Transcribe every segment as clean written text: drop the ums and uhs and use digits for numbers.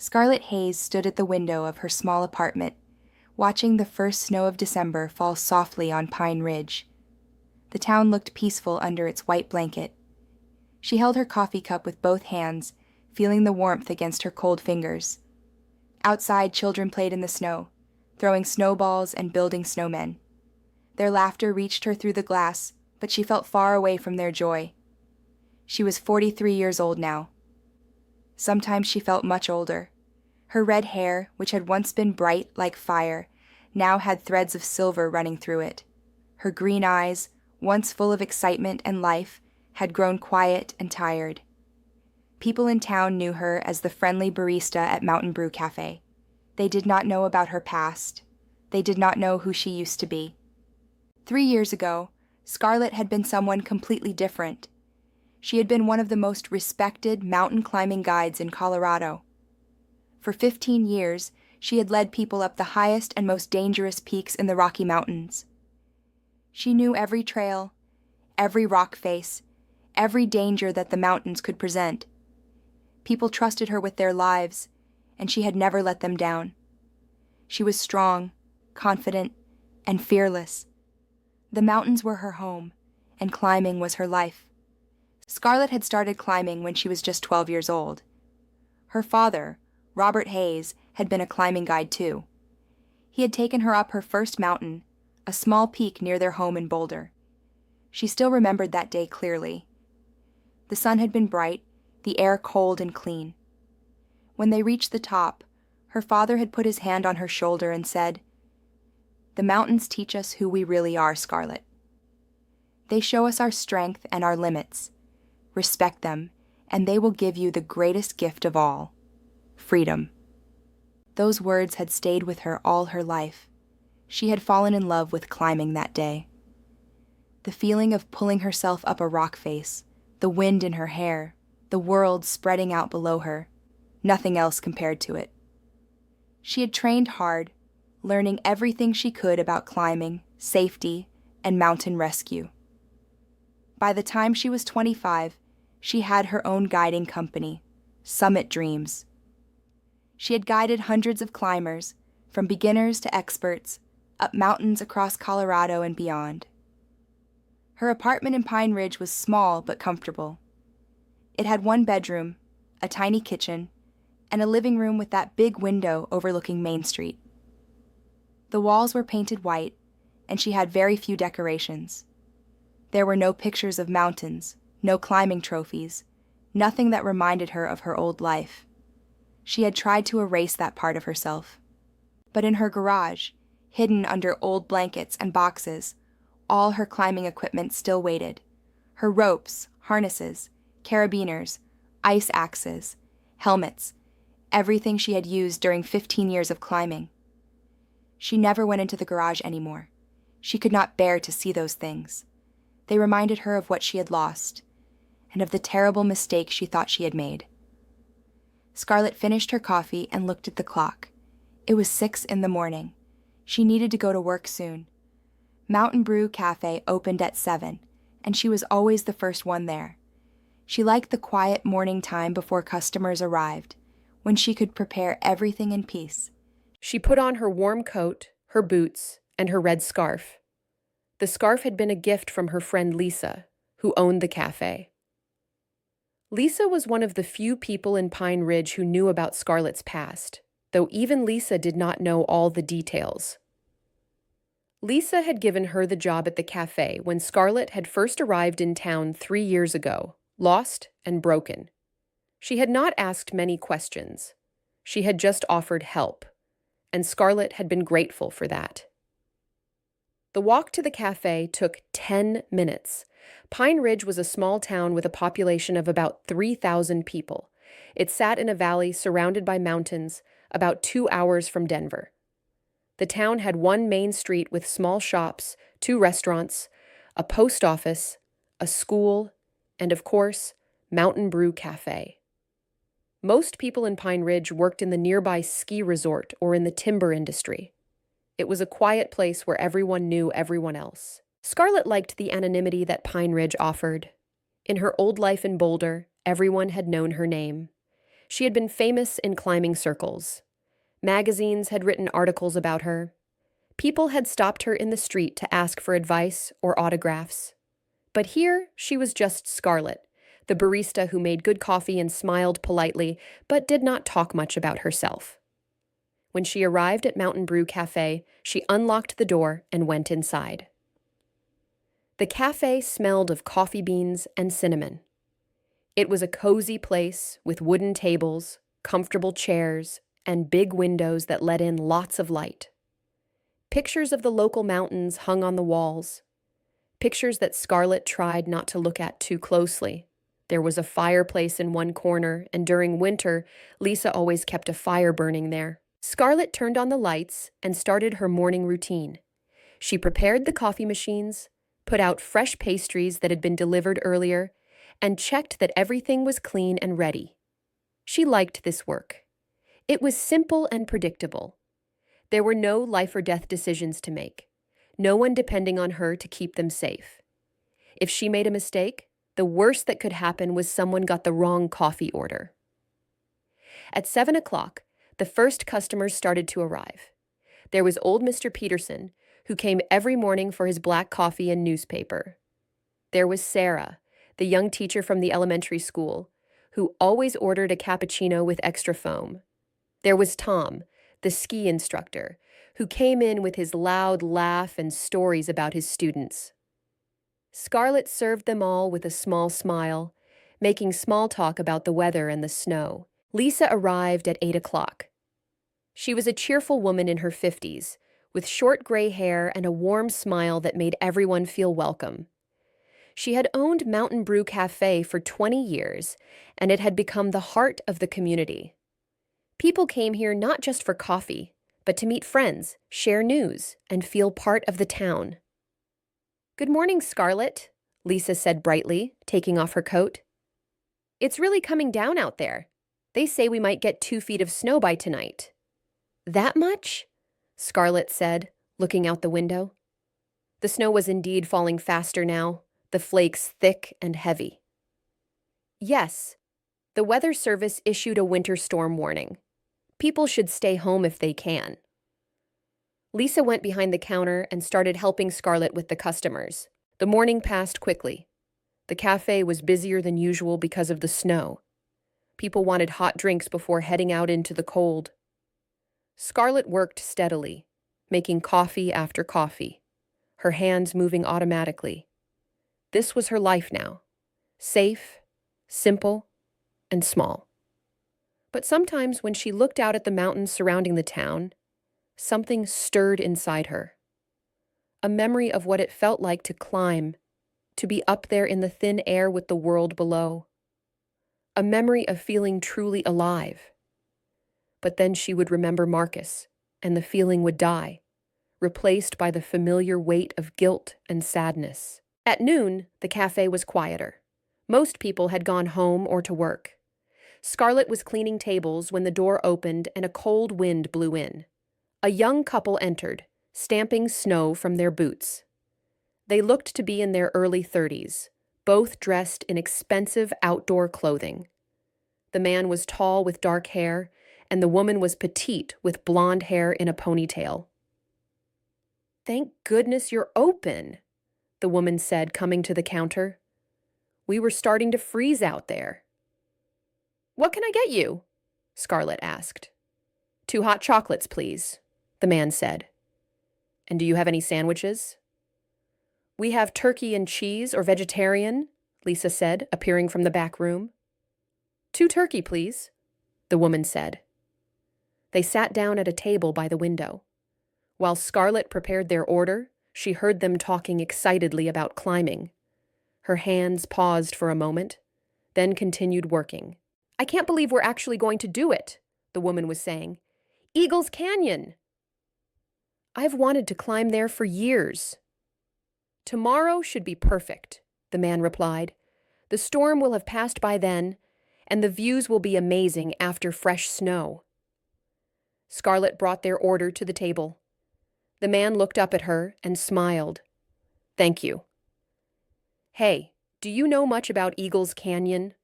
Scarlett Hayes stood at the window of her small apartment, watching the first snow of December fall softly on Pine Ridge. The town looked peaceful under its white blanket. She held her coffee cup with both hands, feeling the warmth against her cold fingers. Outside, children played in the snow, throwing snowballs and building snowmen. Their laughter reached her through the glass, but she felt far away from their joy. She was 43 years old now. Sometimes she felt much older. Her red hair, which had once been bright like fire, now had threads of silver running through it. Her green eyes, once full of excitement and life, had grown quiet and tired. People in town knew her as the friendly barista at Mountain Brew Cafe. They did not know about her past. They did not know who she used to be. 3 years ago, Scarlett had been someone completely different. She had been one of the most respected mountain climbing guides in Colorado. For 15 years, she had led people up the highest and most dangerous peaks in the Rocky Mountains. She knew every trail, every rock face, every danger that the mountains could present. People trusted her with their lives, and she had never let them down. She was strong, confident, and fearless. The mountains were her home, and climbing was her life. Scarlett had started climbing when she was just 12 years old. Her father, Robert Hayes, had been a climbing guide too. He had taken her up her first mountain, a small peak near their home in Boulder. She still remembered that day clearly. The sun had been bright, the air cold and clean. When they reached the top, her father had put his hand on her shoulder and said, "The mountains teach us who we really are, Scarlett. They show us our strength and our limits. Respect them, and they will give you the greatest gift of all, freedom." Those words had stayed with her all her life. She had fallen in love with climbing that day. The feeling of pulling herself up a rock face, the wind in her hair, the world spreading out below her, nothing else compared to it. She had trained hard, learning everything she could about climbing, safety, and mountain rescue. By the time she was 25, she had her own guiding company, Summit Dreams. She had guided hundreds of climbers, from beginners to experts, up mountains across Colorado and beyond. Her apartment in Pine Ridge was small but comfortable. It had one bedroom, a tiny kitchen, and a living room with that big window overlooking Main Street. The walls were painted white, and she had very few decorations. There were no pictures of mountains, no climbing trophies, nothing that reminded her of her old life. She had tried to erase that part of herself. But in her garage, hidden under old blankets and boxes, all her climbing equipment still waited. Her ropes, harnesses, carabiners, ice axes, helmets, everything she had used during 15 years of climbing. She never went into the garage anymore. She could not bear to see those things. They reminded her of what she had lost, and of the terrible mistake she thought she had made. Scarlett finished her coffee and looked at the clock. It was 6 in the morning. She needed to go to work soon. Mountain Brew Cafe opened at 7, and she was always the first one there. She liked the quiet morning time before customers arrived, when she could prepare everything in peace. She put on her warm coat, her boots, and her red scarf. The scarf had been a gift from her friend Lisa, who owned the cafe. Lisa was one of the few people in Pine Ridge who knew about Scarlett's past, though even Lisa did not know all the details. Lisa had given her the job at the cafe when Scarlett had first arrived in town 3 years ago, lost and broken. She had not asked many questions. She had just offered help, and Scarlett had been grateful for that. The walk to the cafe took 10 minutes. Pine Ridge was a small town with a population of about 3,000 people. It sat in a valley surrounded by mountains, about 2 hours from Denver. The town had one main street with small shops, 2 restaurants, a post office, a school, and of course, Mountain Brew Cafe. Most people in Pine Ridge worked in the nearby ski resort or in the timber industry. It was a quiet place where everyone knew everyone else. Scarlett liked the anonymity that Pine Ridge offered. In her old life in Boulder, everyone had known her name. She had been famous in climbing circles. Magazines had written articles about her. People had stopped her in the street to ask for advice or autographs. But here she was just Scarlett, the barista who made good coffee and smiled politely, but did not talk much about herself. When she arrived at Mountain Brew Café, she unlocked the door and went inside. The cafe smelled of coffee beans and cinnamon. It was a cozy place with wooden tables, comfortable chairs, and big windows that let in lots of light. Pictures of the local mountains hung on the walls, pictures that Scarlett tried not to look at too closely. There was a fireplace in one corner, and during winter, Lisa always kept a fire burning there. Scarlett turned on the lights and started her morning routine. She prepared the coffee machines, put out fresh pastries that had been delivered earlier, and checked that everything was clean and ready. She liked this work. It was simple and predictable. There were no life or death decisions to make, no one depending on her to keep them safe. If she made a mistake, the worst that could happen was someone got the wrong coffee order. At 7 o'clock, the first customers started to arrive. There was old Mr. Peterson, who came every morning for his black coffee and newspaper. There was Sarah, the young teacher from the elementary school, who always ordered a cappuccino with extra foam. There was Tom, the ski instructor, who came in with his loud laugh and stories about his students. Scarlett served them all with a small smile, making small talk about the weather and the snow. Lisa arrived at 8 o'clock. She was a cheerful woman in her 50s, with short gray hair and a warm smile that made everyone feel welcome. She had owned Mountain Brew Café for 20 years, and it had become the heart of the community. People came here not just for coffee, but to meet friends, share news, and feel part of the town. "Good morning, Scarlett," Lisa said brightly, taking off her coat. "It's really coming down out there. They say we might get 2 feet of snow by tonight." "That much?" Scarlett said, looking out the window. The snow was indeed falling faster now, the flakes thick and heavy. "Yes, the Weather Service issued a winter storm warning. People should stay home if they can." Lisa went behind the counter and started helping Scarlett with the customers. The morning passed quickly. The cafe was busier than usual because of the snow. People wanted hot drinks before heading out into the cold. Scarlett worked steadily, making coffee after coffee, her hands moving automatically. This was her life now, safe, simple, and small. But sometimes when she looked out at the mountains surrounding the town, something stirred inside her. A memory of what it felt like to climb, to be up there in the thin air with the world below. A memory of feeling truly alive. But then she would remember Marcus, and the feeling would die, replaced by the familiar weight of guilt and sadness. At noon, the cafe was quieter. Most people had gone home or to work. Scarlett was cleaning tables when the door opened and a cold wind blew in. A young couple entered, stamping snow from their boots. They looked to be in their early 30s, both dressed in expensive outdoor clothing. The man was tall with dark hair, and the woman was petite with blonde hair in a ponytail. "Thank goodness you're open," the woman said, coming to the counter. "We were starting to freeze out there." "What can I get you?" Scarlett asked. "2 hot chocolates, please," the man said. "And do you have any sandwiches?" "We have turkey and cheese or vegetarian," Lisa said, appearing from the back room. "2 turkey, please," the woman said. They sat down at a table by the window. While Scarlett prepared their order, she heard them talking excitedly about climbing. Her hands paused for a moment, then continued working. "I can't believe we're actually going to do it," the woman was saying. "Eagles Canyon!" "I've wanted to climb there for years." "Tomorrow should be perfect," the man replied. "The storm will have passed by then, and the views will be amazing after fresh snow." Scarlett brought their order to the table. The man looked up at her and smiled. "Thank you." "Hey, do you know much about Eagles Canyon?"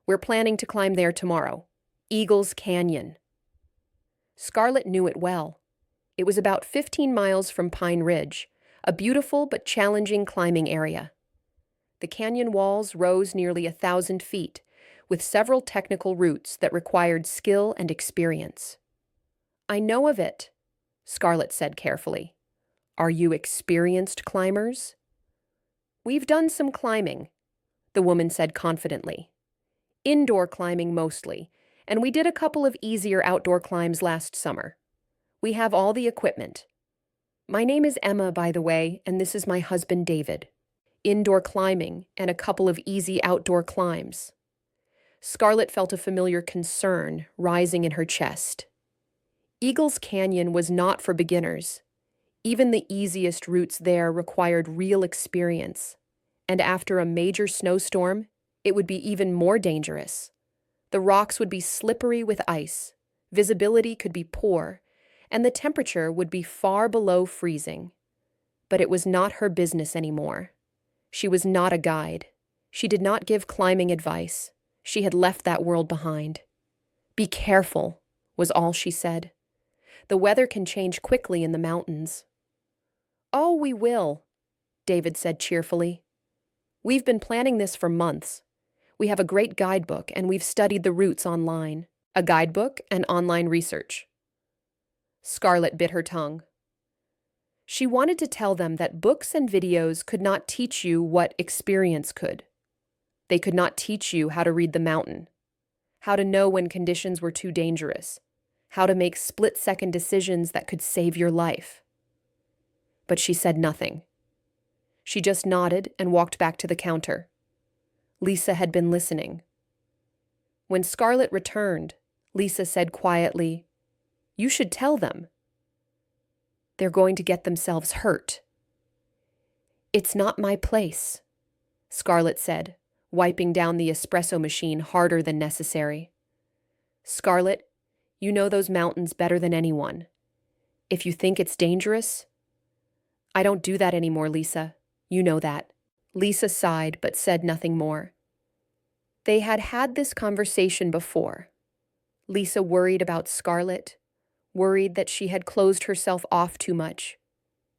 "We're planning to climb there tomorrow," Eagles Canyon. Scarlett knew it well. It was about 15 miles from Pine Ridge, a beautiful but challenging climbing area. The canyon walls rose nearly 1,000 feet, with several technical routes that required skill and experience. "I know of it," Scarlett said carefully. "Are you experienced climbers?" "We've done some climbing," the woman said confidently. "Indoor climbing mostly, and we did a couple of easier outdoor climbs last summer. We have all the equipment. My name is Emma, by the way, and this is my husband David. Indoor climbing and a couple of easy outdoor climbs." Scarlett felt a familiar concern rising in her chest. Eagles Canyon was not for beginners. Even the easiest routes there required real experience, and after a major snowstorm, it would be even more dangerous. The rocks would be slippery with ice, visibility could be poor, and the temperature would be far below freezing. But it was not her business anymore. She was not a guide. She did not give climbing advice. She had left that world behind. "Be careful," was all she said. "The weather can change quickly in the mountains." "Oh, we will," David said cheerfully. "We've been planning this for months. We have a great guidebook, and we've studied the routes online." A guidebook and online research. Scarlett bit her tongue. She wanted to tell them that books and videos could not teach you what experience could. They could not teach you how to read the mountain, how to know when conditions were too dangerous, how to make split-second decisions that could save your life. But she said nothing. She just nodded and walked back to the counter. Lisa had been listening. When Scarlett returned, Lisa said quietly, "You should tell them. They're going to get themselves hurt." "It's not my place," Scarlett said, wiping down the espresso machine harder than necessary. "Scarlett, you know those mountains better than anyone. If you think it's dangerous—" "I don't do that anymore, Lisa. You know that." Lisa sighed but said nothing more. They had had this conversation before. Lisa worried about Scarlett, worried that she had closed herself off too much,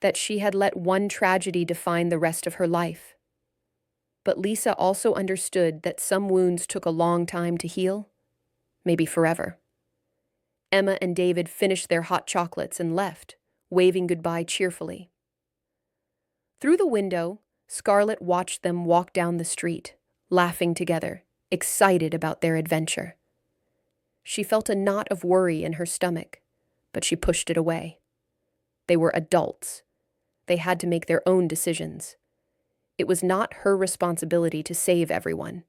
that she had let one tragedy define the rest of her life. But Lisa also understood that some wounds took a long time to heal, maybe forever. Emma and David finished their hot chocolates and left, waving goodbye cheerfully. Through the window, Scarlett watched them walk down the street, laughing together, excited about their adventure. She felt a knot of worry in her stomach, but she pushed it away. They were adults. They had to make their own decisions. It was not her responsibility to save everyone.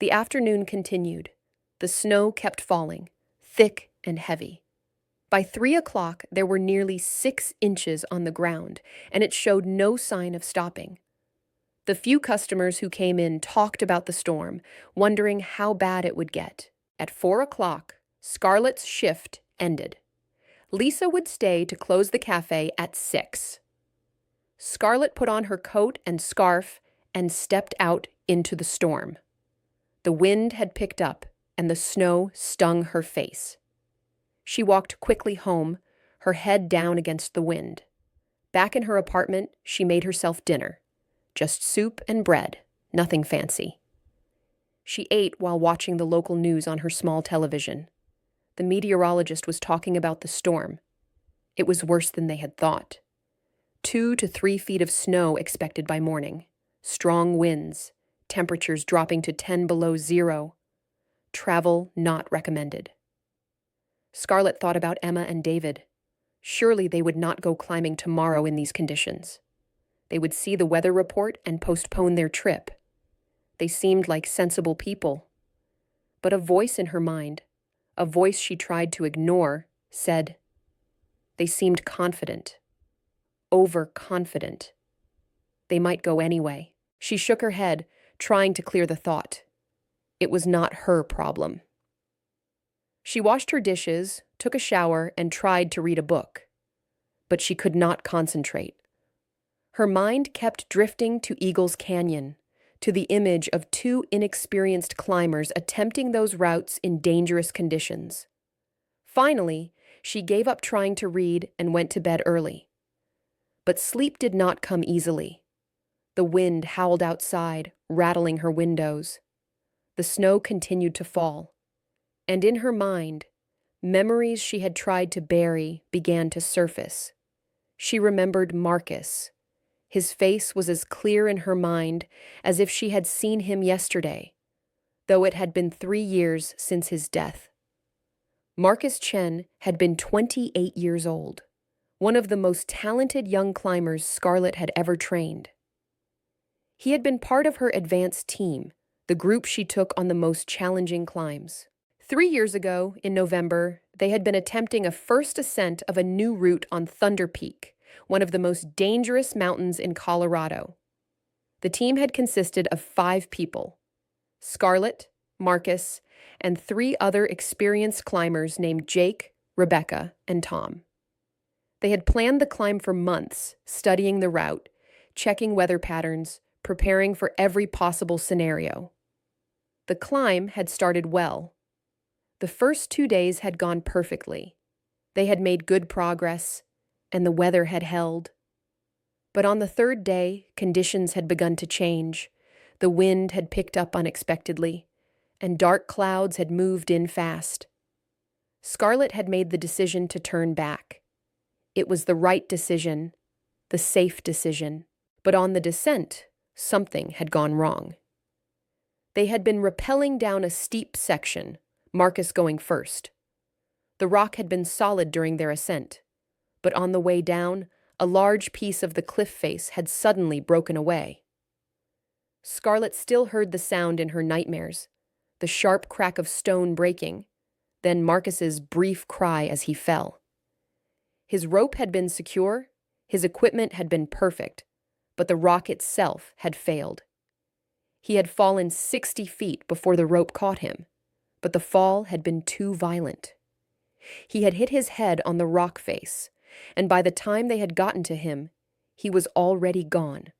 The afternoon continued. The snow kept falling, thick and heavy. By 3 o'clock, there were nearly 6 inches on the ground, and it showed no sign of stopping. The few customers who came in talked about the storm, wondering how bad it would get. At 4 o'clock, Scarlett's shift ended. Lisa would stay to close the cafe at 6. Scarlett put on her coat and scarf and stepped out into the storm. The wind had picked up, and the snow stung her face. She walked quickly home, her head down against the wind. Back in her apartment, she made herself dinner. Just soup and bread, nothing fancy. She ate while watching the local news on her small television. The meteorologist was talking about the storm. It was worse than they had thought. 2 to 3 feet of snow expected by morning. Strong winds, temperatures dropping to 10 below zero. Travel not recommended. Scarlett thought about Emma and David. Surely they would not go climbing tomorrow in these conditions. They would see the weather report and postpone their trip. They seemed like sensible people. But a voice in her mind, a voice she tried to ignore, said, they seemed confident. Overconfident. They might go anyway. She shook her head, trying to clear the thought. It was not her problem. She washed her dishes, took a shower, and tried to read a book. But she could not concentrate. Her mind kept drifting to Eagles Canyon, to the image of two inexperienced climbers attempting those routes in dangerous conditions. Finally, she gave up trying to read and went to bed early. But sleep did not come easily. The wind howled outside, rattling her windows. The snow continued to fall. And in her mind, memories she had tried to bury began to surface. She remembered Marcus. His face was as clear in her mind as if she had seen him yesterday, though it had been 3 years since his death. Marcus Chen had been 28 years old, one of the most talented young climbers Scarlett had ever trained. He had been part of her advanced team, the group she took on the most challenging climbs. 3 years ago, in November, they had been attempting a first ascent of a new route on Thunder Peak, one of the most dangerous mountains in Colorado. The team had consisted of 5 people: Scarlett, Marcus, and 3 other experienced climbers named Jake, Rebecca, and Tom. They had planned the climb for months, studying the route, checking weather patterns, preparing for every possible scenario. The climb had started well. The first 2 days had gone perfectly. They had made good progress, and the weather had held. But on the 3rd day, conditions had begun to change. The wind had picked up unexpectedly, and dark clouds had moved in fast. Scarlett had made the decision to turn back. It was the right decision, the safe decision. But on the descent, something had gone wrong. They had been rappelling down a steep section, Marcus going first. The rock had been solid during their ascent, but on the way down, a large piece of the cliff face had suddenly broken away. Scarlett still heard the sound in her nightmares, the sharp crack of stone breaking, then Marcus's brief cry as he fell. His rope had been secure, his equipment had been perfect, but the rock itself had failed. He had fallen 60 feet before the rope caught him, but the fall had been too violent. He had hit his head on the rock face, and by the time they had gotten to him, he was already gone.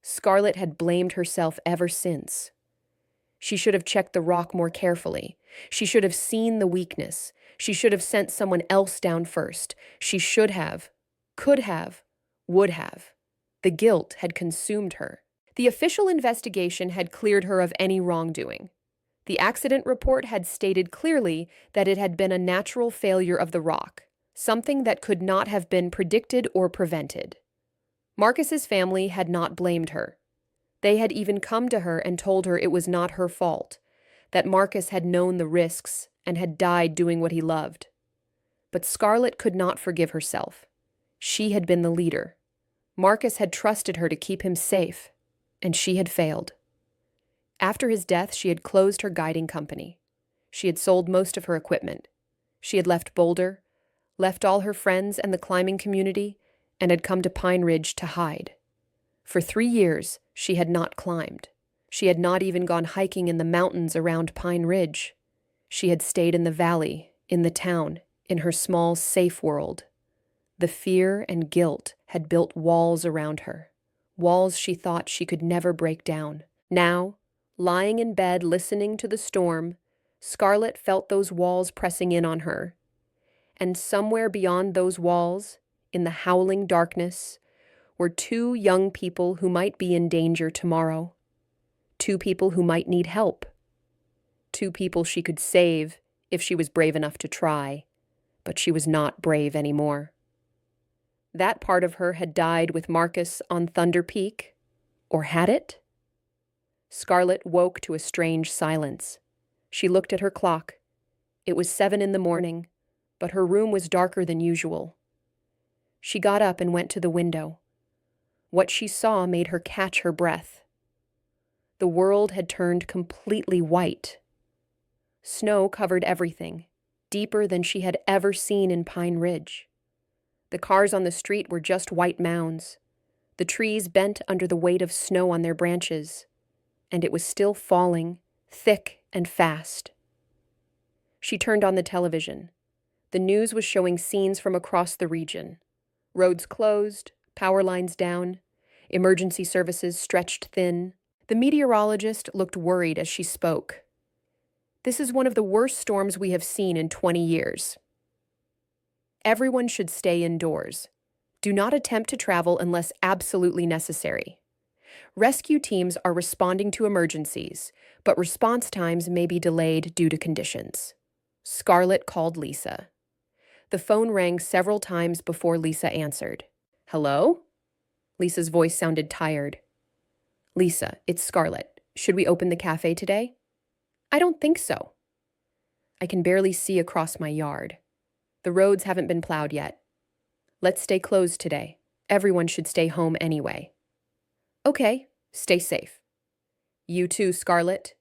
Scarlett had blamed herself ever since. She should have checked the rock more carefully. She should have seen the weakness. She should have sent someone else down first. She should have, could have, would have. The guilt had consumed her. The official investigation had cleared her of any wrongdoing. The accident report had stated clearly that it had been a natural failure of the rock, something that could not have been predicted or prevented. Marcus's family had not blamed her. They had even come to her and told her it was not her fault, that Marcus had known the risks and had died doing what he loved. But Scarlett could not forgive herself. She had been the leader. Marcus had trusted her to keep him safe, and she had failed. After his death, she had closed her guiding company. She had sold most of her equipment. She had left Boulder, left all her friends and the climbing community, and had come to Pine Ridge to hide. For 3 years, she had not climbed. She had not even gone hiking in the mountains around Pine Ridge. She had stayed in the valley, in the town, in her small, safe world. The fear and guilt had built walls around her, walls she thought she could never break down. Now, lying in bed listening to the storm, Scarlett felt those walls pressing in on her. And somewhere beyond those walls, in the howling darkness, were 2 young people who might be in danger tomorrow. 2 people who might need help. 2 people she could save if she was brave enough to try, but she was not brave anymore. That part of her had died with Marcus on Thunder Peak, or had it? Scarlett woke to a strange silence. She looked at her clock. It was 7 in the morning, but her room was darker than usual. She got up and went to the window. What she saw made her catch her breath. The world had turned completely white. Snow covered everything, deeper than she had ever seen in Pine Ridge. The cars on the street were just white mounds. The trees bent under the weight of snow on their branches, and it was still falling, thick and fast. She turned on the television. The news was showing scenes from across the region. Roads closed, power lines down, emergency services stretched thin. The meteorologist looked worried as she spoke. This is one of the worst storms we have seen in 20 years. Everyone should stay indoors. Do not attempt to travel unless absolutely necessary. Rescue teams are responding to emergencies, but response times may be delayed due to conditions. Scarlett called Lisa. The phone rang several times before Lisa answered. Hello? Lisa's voice sounded tired. Lisa, it's Scarlett. Should we open the cafe today? I don't think so. I can barely see across my yard. The roads haven't been plowed yet. Let's stay closed today. Everyone should stay home anyway. Okay, stay safe. You too, Scarlett.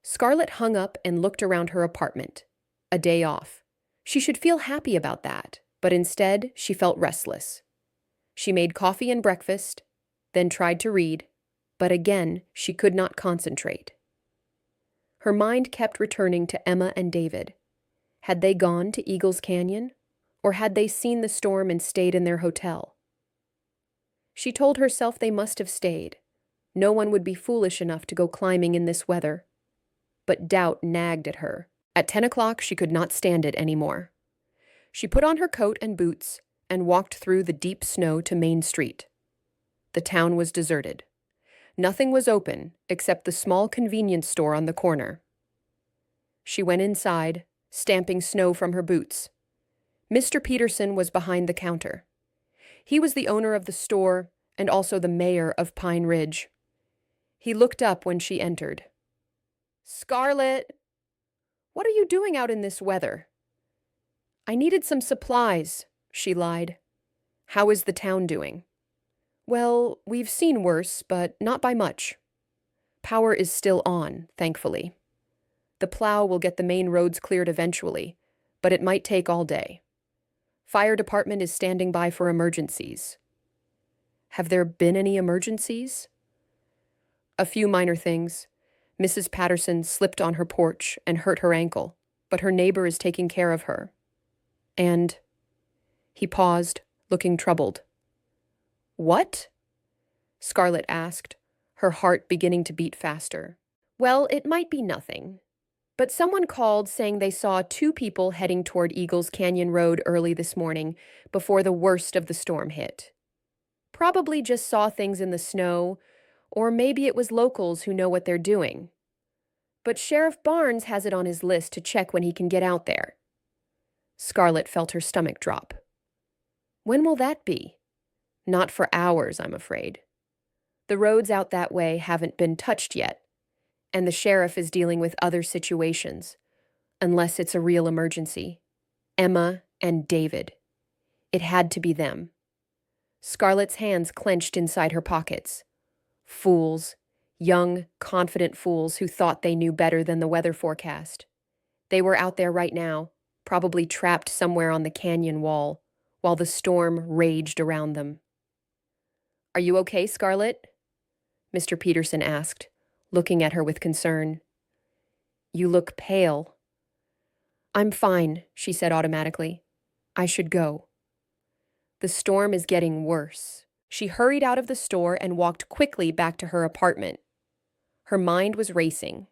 Scarlett hung up and looked around her apartment. A day off. She should feel happy about that, but instead she felt restless. She made coffee and breakfast, then tried to read, but again she could not concentrate. Her mind kept returning to Emma and David. Had they gone to Eagles Canyon, or had they seen the storm and stayed in their hotel? She told herself they must have stayed. No one would be foolish enough to go climbing in this weather. But doubt nagged at her. At 10 o'clock, she could not stand it anymore. She put on her coat and boots and walked through the deep snow to Main Street. The town was deserted. Nothing was open except the small convenience store on the corner. She went inside, stamping snow from her boots. Mr. Peterson was behind the counter. He was the owner of the store and also the mayor of Pine Ridge. He looked up when she entered. Scarlett, what are you doing out in this weather? I needed some supplies, she lied. How is the town doing? Well, we've seen worse, but not by much. Power is still on, thankfully. The plow will get the main roads cleared eventually, but it might take all day. Fire department is standing by for emergencies. Have there been any emergencies? A few minor things. Mrs. Patterson slipped on her porch and hurt her ankle, but her neighbor is taking care of her. And he paused, looking troubled. What? Scarlett asked, her heart beginning to beat faster. Well, it might be nothing. But someone called saying they saw 2 people heading toward Eagles Canyon Road early this morning before the worst of the storm hit. Probably just saw things in the snow, or maybe it was locals who know what they're doing. But Sheriff Barnes has it on his list to check when he can get out there. Scarlett felt her stomach drop. When will that be? Not for hours, I'm afraid. The roads out that way haven't been touched yet, and the sheriff is dealing with other situations, unless it's a real emergency. Emma and David. It had to be them. Scarlett's hands clenched inside her pockets. Fools, young, confident fools who thought they knew better than the weather forecast. They were out there right now, probably trapped somewhere on the canyon wall, while the storm raged around them. Are you okay, Scarlett? Mr. Peterson asked, looking at her with concern. You look pale. I'm fine, she said automatically. I should go. The storm is getting worse. She hurried out of the store and walked quickly back to her apartment. Her mind was racing.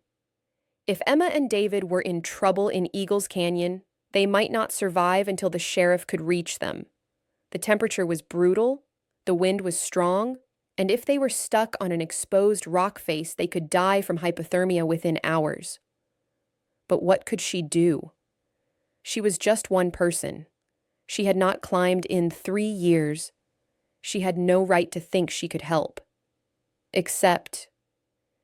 If Emma and David were in trouble in Eagles Canyon, they might not survive until the sheriff could reach them. The temperature was brutal, the wind was strong, and if they were stuck on an exposed rock face, they could die from hypothermia within hours. But what could she do? She was just one person. She had not climbed in 3 years. She had no right to think she could help. Except,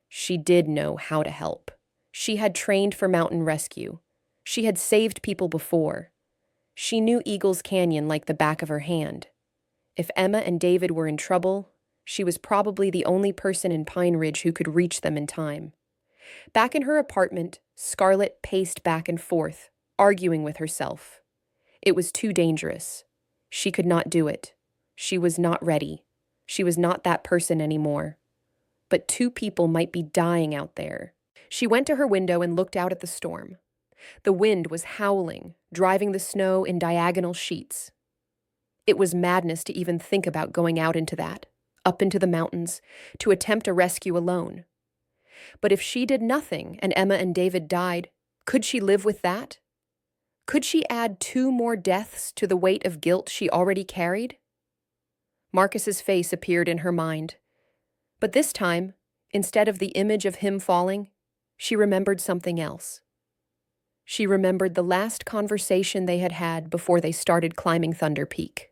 she did know how to help. She had trained for mountain rescue. She had saved people before. She knew Eagles Canyon like the back of her hand. If Emma and David were in trouble, she was probably the only person in Pine Ridge who could reach them in time. Back in her apartment, Scarlett paced back and forth, arguing with herself. It was too dangerous. She could not do it. She was not ready. She was not that person anymore. But 2 people might be dying out there. She went to her window and looked out at the storm. The wind was howling, driving the snow in diagonal sheets. It was madness to even think about going out into that. up into the mountains, to attempt a rescue alone. But if she did nothing and Emma and David died, could she live with that? Could she add 2 more deaths to the weight of guilt she already carried? Marcus's face appeared in her mind. But this time, instead of the image of him falling, she remembered something else. She remembered the last conversation they had had before they started climbing Thunder Peak.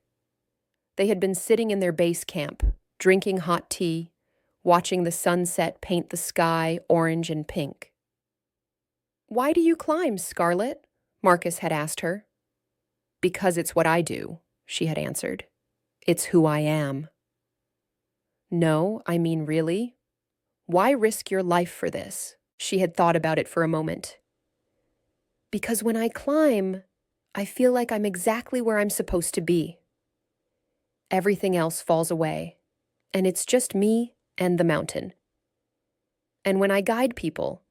They had been sitting in their base camp, drinking hot tea, watching the sunset paint the sky orange and pink. "Why do you climb, Scarlett?" Marcus had asked her. "Because it's what I do," she had answered. "It's who I am." "No, I mean really? Why risk your life for this?" She had thought about it for a moment. "Because when I climb, I feel like I'm exactly where I'm supposed to be. Everything else falls away, and it's just me and the mountain. And when I guide people,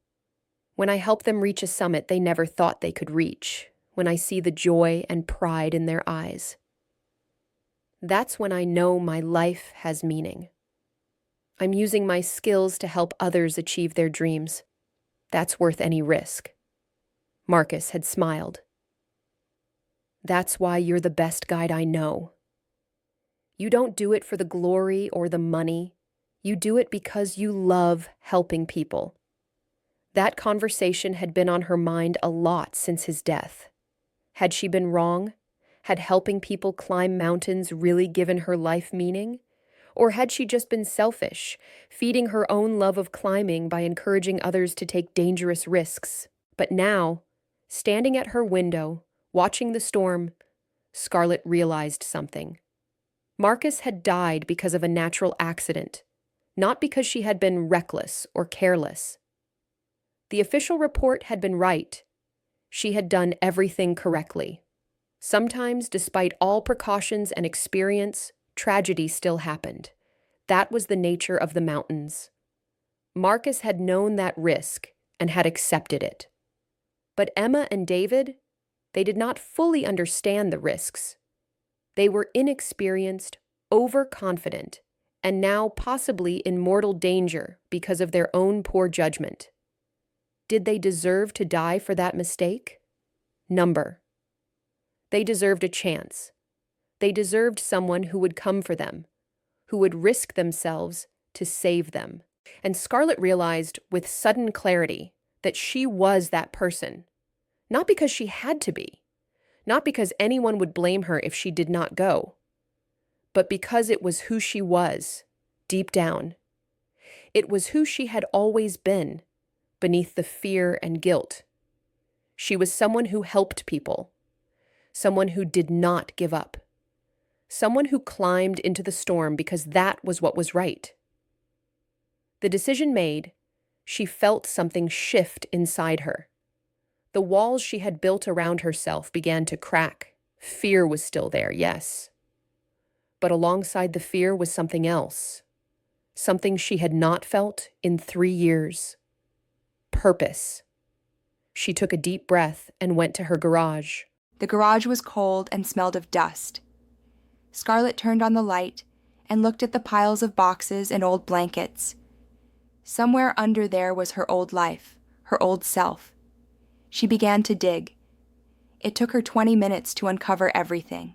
when I help them reach a summit they never thought they could reach, when I see the joy and pride in their eyes, that's when I know my life has meaning. I'm using my skills to help others achieve their dreams. That's worth any risk." Marcus had smiled. "That's why you're the best guide I know. You don't do it for the glory or the money. You do it because you love helping people." That conversation had been on her mind a lot since his death. Had she been wrong? Had helping people climb mountains really given her life meaning? Or had she just been selfish, feeding her own love of climbing by encouraging others to take dangerous risks? But now, standing at her window, watching the storm, Scarlett realized something. Marcus had died because of a natural accident, not because she had been reckless or careless. The official report had been right. She had done everything correctly. Sometimes, despite all precautions and experience, tragedy still happened. That was the nature of the mountains. Marcus had known that risk and had accepted it. But Emma and David, they did not fully understand the risks. They were inexperienced, overconfident, and now possibly in mortal danger because of their own poor judgment. Did they deserve to die for that mistake? Number. They deserved a chance. They deserved someone who would come for them, who would risk themselves to save them. And Scarlett realized with sudden clarity that she was that person, not because she had to be, not because anyone would blame her if she did not go, but because it was who she was, deep down. It was who she had always been, beneath the fear and guilt. She was someone who helped people, someone who did not give up, someone who climbed into the storm because that was what was right. The decision made, she felt something shift inside her. The walls she had built around herself began to crack. Fear was still there, yes. But alongside the fear was something else, something she had not felt in 3 years. Purpose. She took a deep breath and went to her garage. The garage was cold and smelled of dust. Scarlett turned on the light and looked at the piles of boxes and old blankets. Somewhere under there was her old life, her old self. She began to dig. It took her 20 minutes to uncover everything.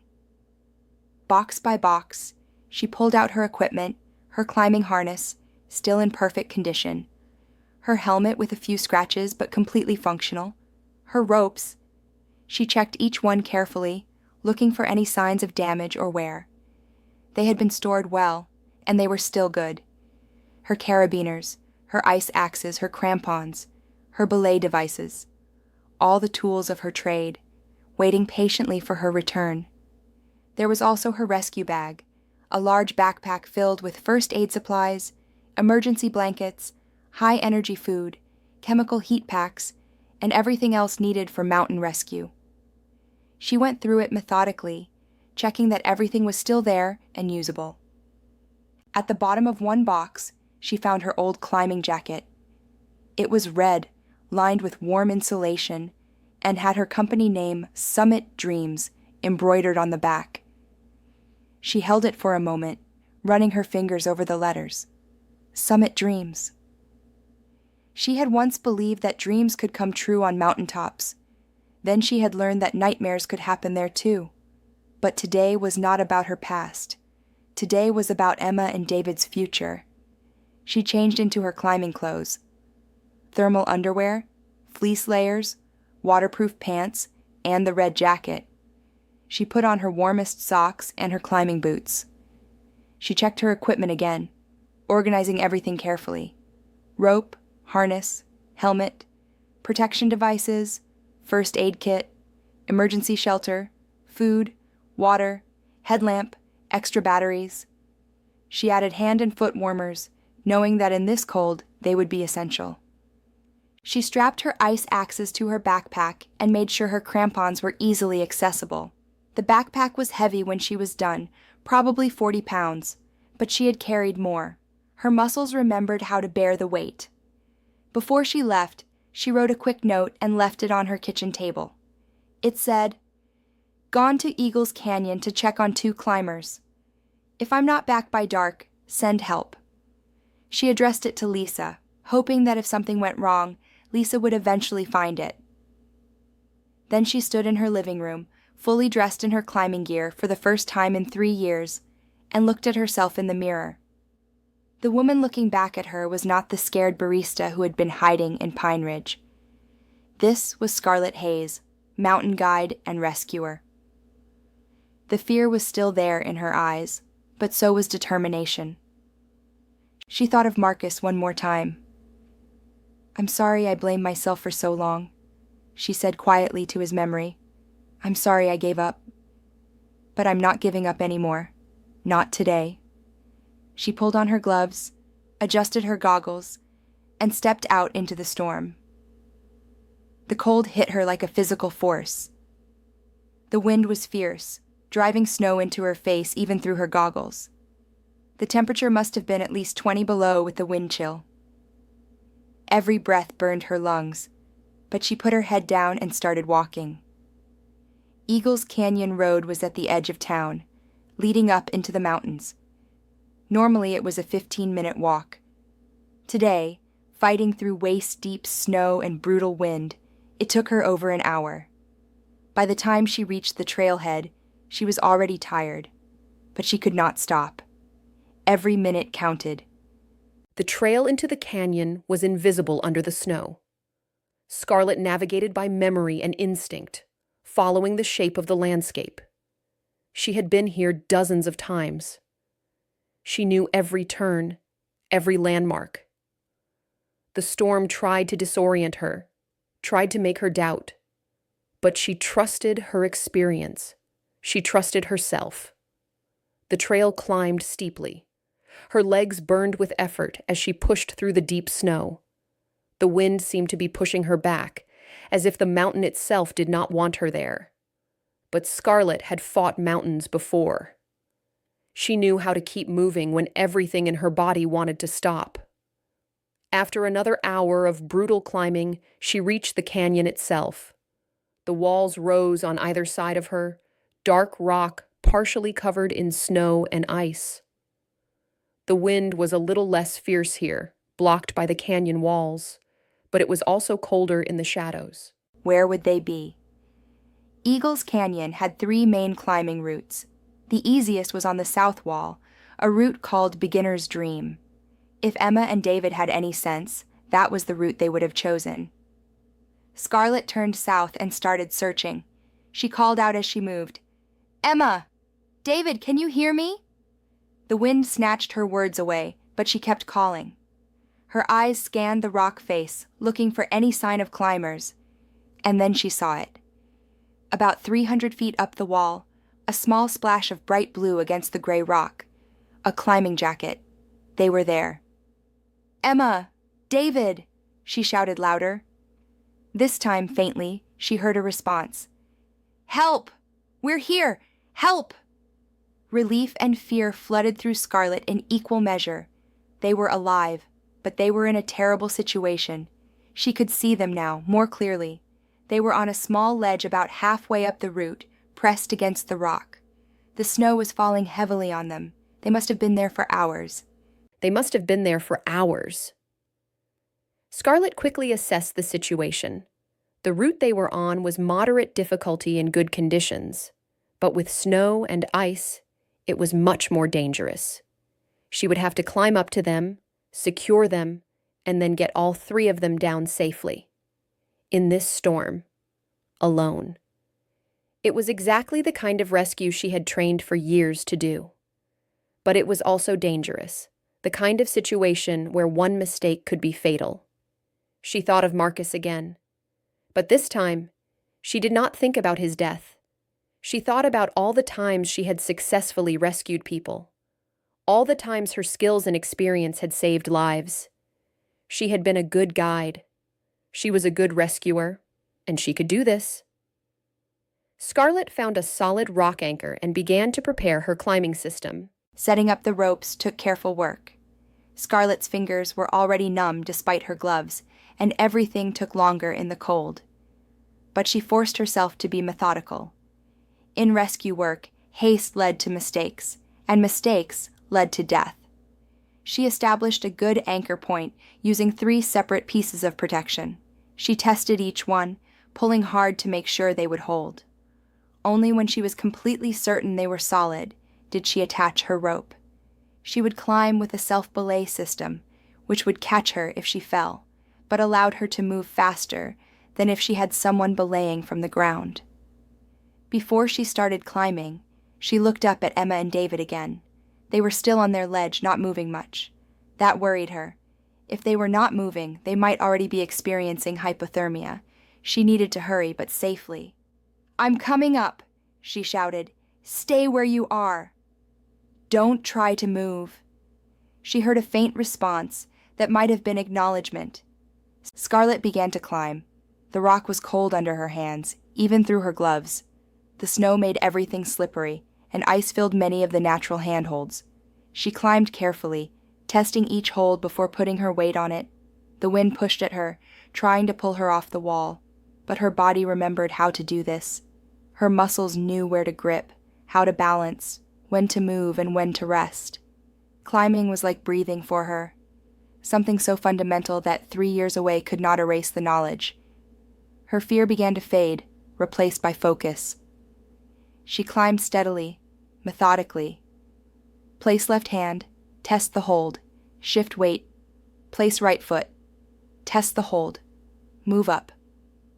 Box by box, she pulled out her equipment, her climbing harness, still in perfect condition, her helmet with a few scratches but completely functional, her ropes. She checked each one carefully, looking for any signs of damage or wear. They had been stored well, and they were still good. Her carabiners, her ice axes, her crampons, her belay devices, all the tools of her trade, waiting patiently for her return. There was also her rescue bag, a large backpack filled with first aid supplies, emergency blankets, high-energy food, chemical heat packs, and everything else needed for mountain rescue. She went through it methodically, checking that everything was still there and usable. At the bottom of one box, she found her old climbing jacket. It was red, lined with warm insulation, and had her company name Summit Dreams embroidered on the back. She held it for a moment, running her fingers over the letters. Summit Dreams. She had once believed that dreams could come true on mountaintops. Then she had learned that nightmares could happen there too. But today was not about her past. Today was about Emma and David's future. She changed into her climbing clothes. Thermal underwear, fleece layers, waterproof pants, and the red jacket. She put on her warmest socks and her climbing boots. She checked her equipment again, organizing everything carefully. Rope, harness, helmet, protection devices, first aid kit, emergency shelter, food, water, headlamp, extra batteries. She added hand and foot warmers, knowing that in this cold they would be essential. She strapped her ice axes to her backpack and made sure her crampons were easily accessible. The backpack was heavy when she was done, probably 40 pounds, but she had carried more. Her muscles remembered how to bear the weight. Before she left, she wrote a quick note and left it on her kitchen table. It said, "Gone to Eagles Canyon to check on 2 climbers. If I'm not back by dark, send help." She addressed it to Lisa, hoping that if something went wrong, Lisa would eventually find it. Then she stood in her living room, fully dressed in her climbing gear for the first time in 3 years, and looked at herself in the mirror. The woman looking back at her was not the scared barista who had been hiding in Pine Ridge. This was Scarlett Hayes, mountain guide and rescuer. The fear was still there in her eyes, but so was determination. She thought of Marcus one more time. "I'm sorry I blamed myself for so long," she said quietly to his memory. "I'm sorry I gave up. But I'm not giving up anymore. Not today." She pulled on her gloves, adjusted her goggles, and stepped out into the storm. The cold hit her like a physical force. The wind was fierce, driving snow into her face even through her goggles. The temperature must have been at least 20 below with the wind chill. Every breath burned her lungs, but she put her head down and started walking. Eagles Canyon Road was at the edge of town, leading up into the mountains. Normally it was a 15-minute walk. Today, fighting through waist-deep snow and brutal wind, it took her over an hour. By the time she reached the trailhead, she was already tired, but she could not stop. Every minute counted. The trail into the canyon was invisible under the snow. Scarlett navigated by memory and instinct, following the shape of the landscape. She had been here dozens of times. She knew every turn, every landmark. The storm tried to disorient her, tried to make her doubt. But she trusted her experience. She trusted herself. The trail climbed steeply. Her legs burned with effort as she pushed through the deep snow. The wind seemed to be pushing her back, as if the mountain itself did not want her there. But Scarlett had fought mountains before. She knew how to keep moving when everything in her body wanted to stop. After another hour of brutal climbing, she reached the canyon itself. The walls rose on either side of her, dark rock partially covered in snow and ice. The wind was a little less fierce here, blocked by the canyon walls, but it was also colder in the shadows. Where would they be? Eagles Canyon had 3 main climbing routes. The easiest was on the south wall, a route called Beginner's Dream. If Emma and David had any sense, that was the route they would have chosen. Scarlett turned south and started searching. She called out as she moved, "Emma! David, can you hear me?" The wind snatched her words away, but she kept calling. Her eyes scanned the rock face, looking for any sign of climbers, and then she saw it. About 300 feet up the wall, a small splash of bright blue against the gray rock. A climbing jacket. They were there. "Emma! David!" she shouted louder. This time, faintly, she heard a response. "Help! We're here! Help!" Relief and fear flooded through Scarlett in equal measure. They were alive, but they were in a terrible situation. She could see them now, more clearly. They were on a small ledge about halfway up the route, pressed against the rock. The snow was falling heavily on them, They must have been there for hours. They must have been there for hours. Scarlett quickly assessed the situation. The route they were on was moderate difficulty in good conditions, but with snow and ice, it was much more dangerous. She would have to climb up to them, secure them, and then get all three of them down safely. In this storm. Alone. It was exactly the kind of rescue she had trained for years to do. But it was also dangerous, the kind of situation where one mistake could be fatal. She thought of Marcus again. But this time, she did not think about his death. She thought about all the times she had successfully rescued people. All the times her skills and experience had saved lives. She had been a good guide. She was a good rescuer, and she could do this. Scarlett found a solid rock anchor and began to prepare her climbing system. Setting up the ropes took careful work. Scarlett's fingers were already numb despite her gloves, and everything took longer in the cold. But she forced herself to be methodical. In rescue work, haste led to mistakes, and mistakes led to death. She established a good anchor point using 3 separate pieces of protection. She tested each one, pulling hard to make sure they would hold. Only when she was completely certain they were solid did she attach her rope. She would climb with a self-belay system, which would catch her if she fell, but allowed her to move faster than if she had someone belaying from the ground. Before she started climbing, she looked up at Emma and David again. They were still on their ledge, not moving much. That worried her. If they were not moving, they might already be experiencing hypothermia. She needed to hurry, but safely. "I'm coming up," she shouted. "Stay where you are. Don't try to move." She heard a faint response that might have been acknowledgement. Scarlett began to climb. The rock was cold under her hands, even through her gloves. The snow made everything slippery, and ice filled many of the natural handholds. She climbed carefully, testing each hold before putting her weight on it. The wind pushed at her, trying to pull her off the wall, but her body remembered how to do this. Her muscles knew where to grip, how to balance, when to move and when to rest. Climbing was like breathing for her, something so fundamental that 3 years away could not erase the knowledge. Her fear began to fade, replaced by focus. She climbed steadily, methodically. Place left hand, test the hold, shift weight, place right foot, test the hold, move up,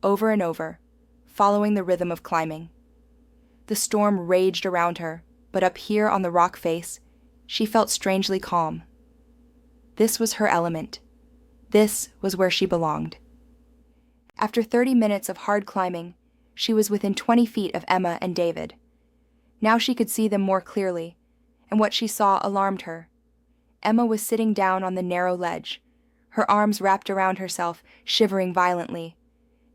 over and over, following the rhythm of climbing. The storm raged around her, but up here on the rock face, she felt strangely calm. This was her element. This was where she belonged. After 30 minutes of hard climbing, she was within 20 feet of Emma and David. Now she could see them more clearly, and what she saw alarmed her. Emma was sitting down on the narrow ledge, her arms wrapped around herself, shivering violently.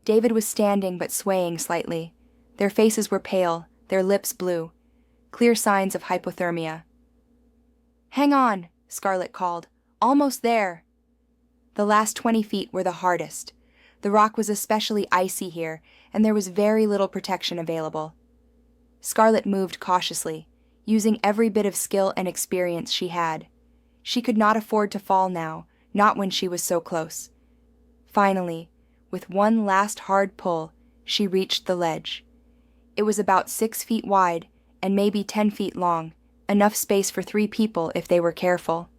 David was standing but swaying slightly. Their faces were pale, their lips blue, clear signs of hypothermia. "Hang on," Scarlett called. "Almost there." The last 20 feet were the hardest. The rock was especially icy here, and there was very little protection available. Scarlett moved cautiously, using every bit of skill and experience she had. She could not afford to fall now, not when she was so close. Finally, with one last hard pull, she reached the ledge. It was about 6 feet wide and maybe 10 feet long, enough space for 3 people if they were careful.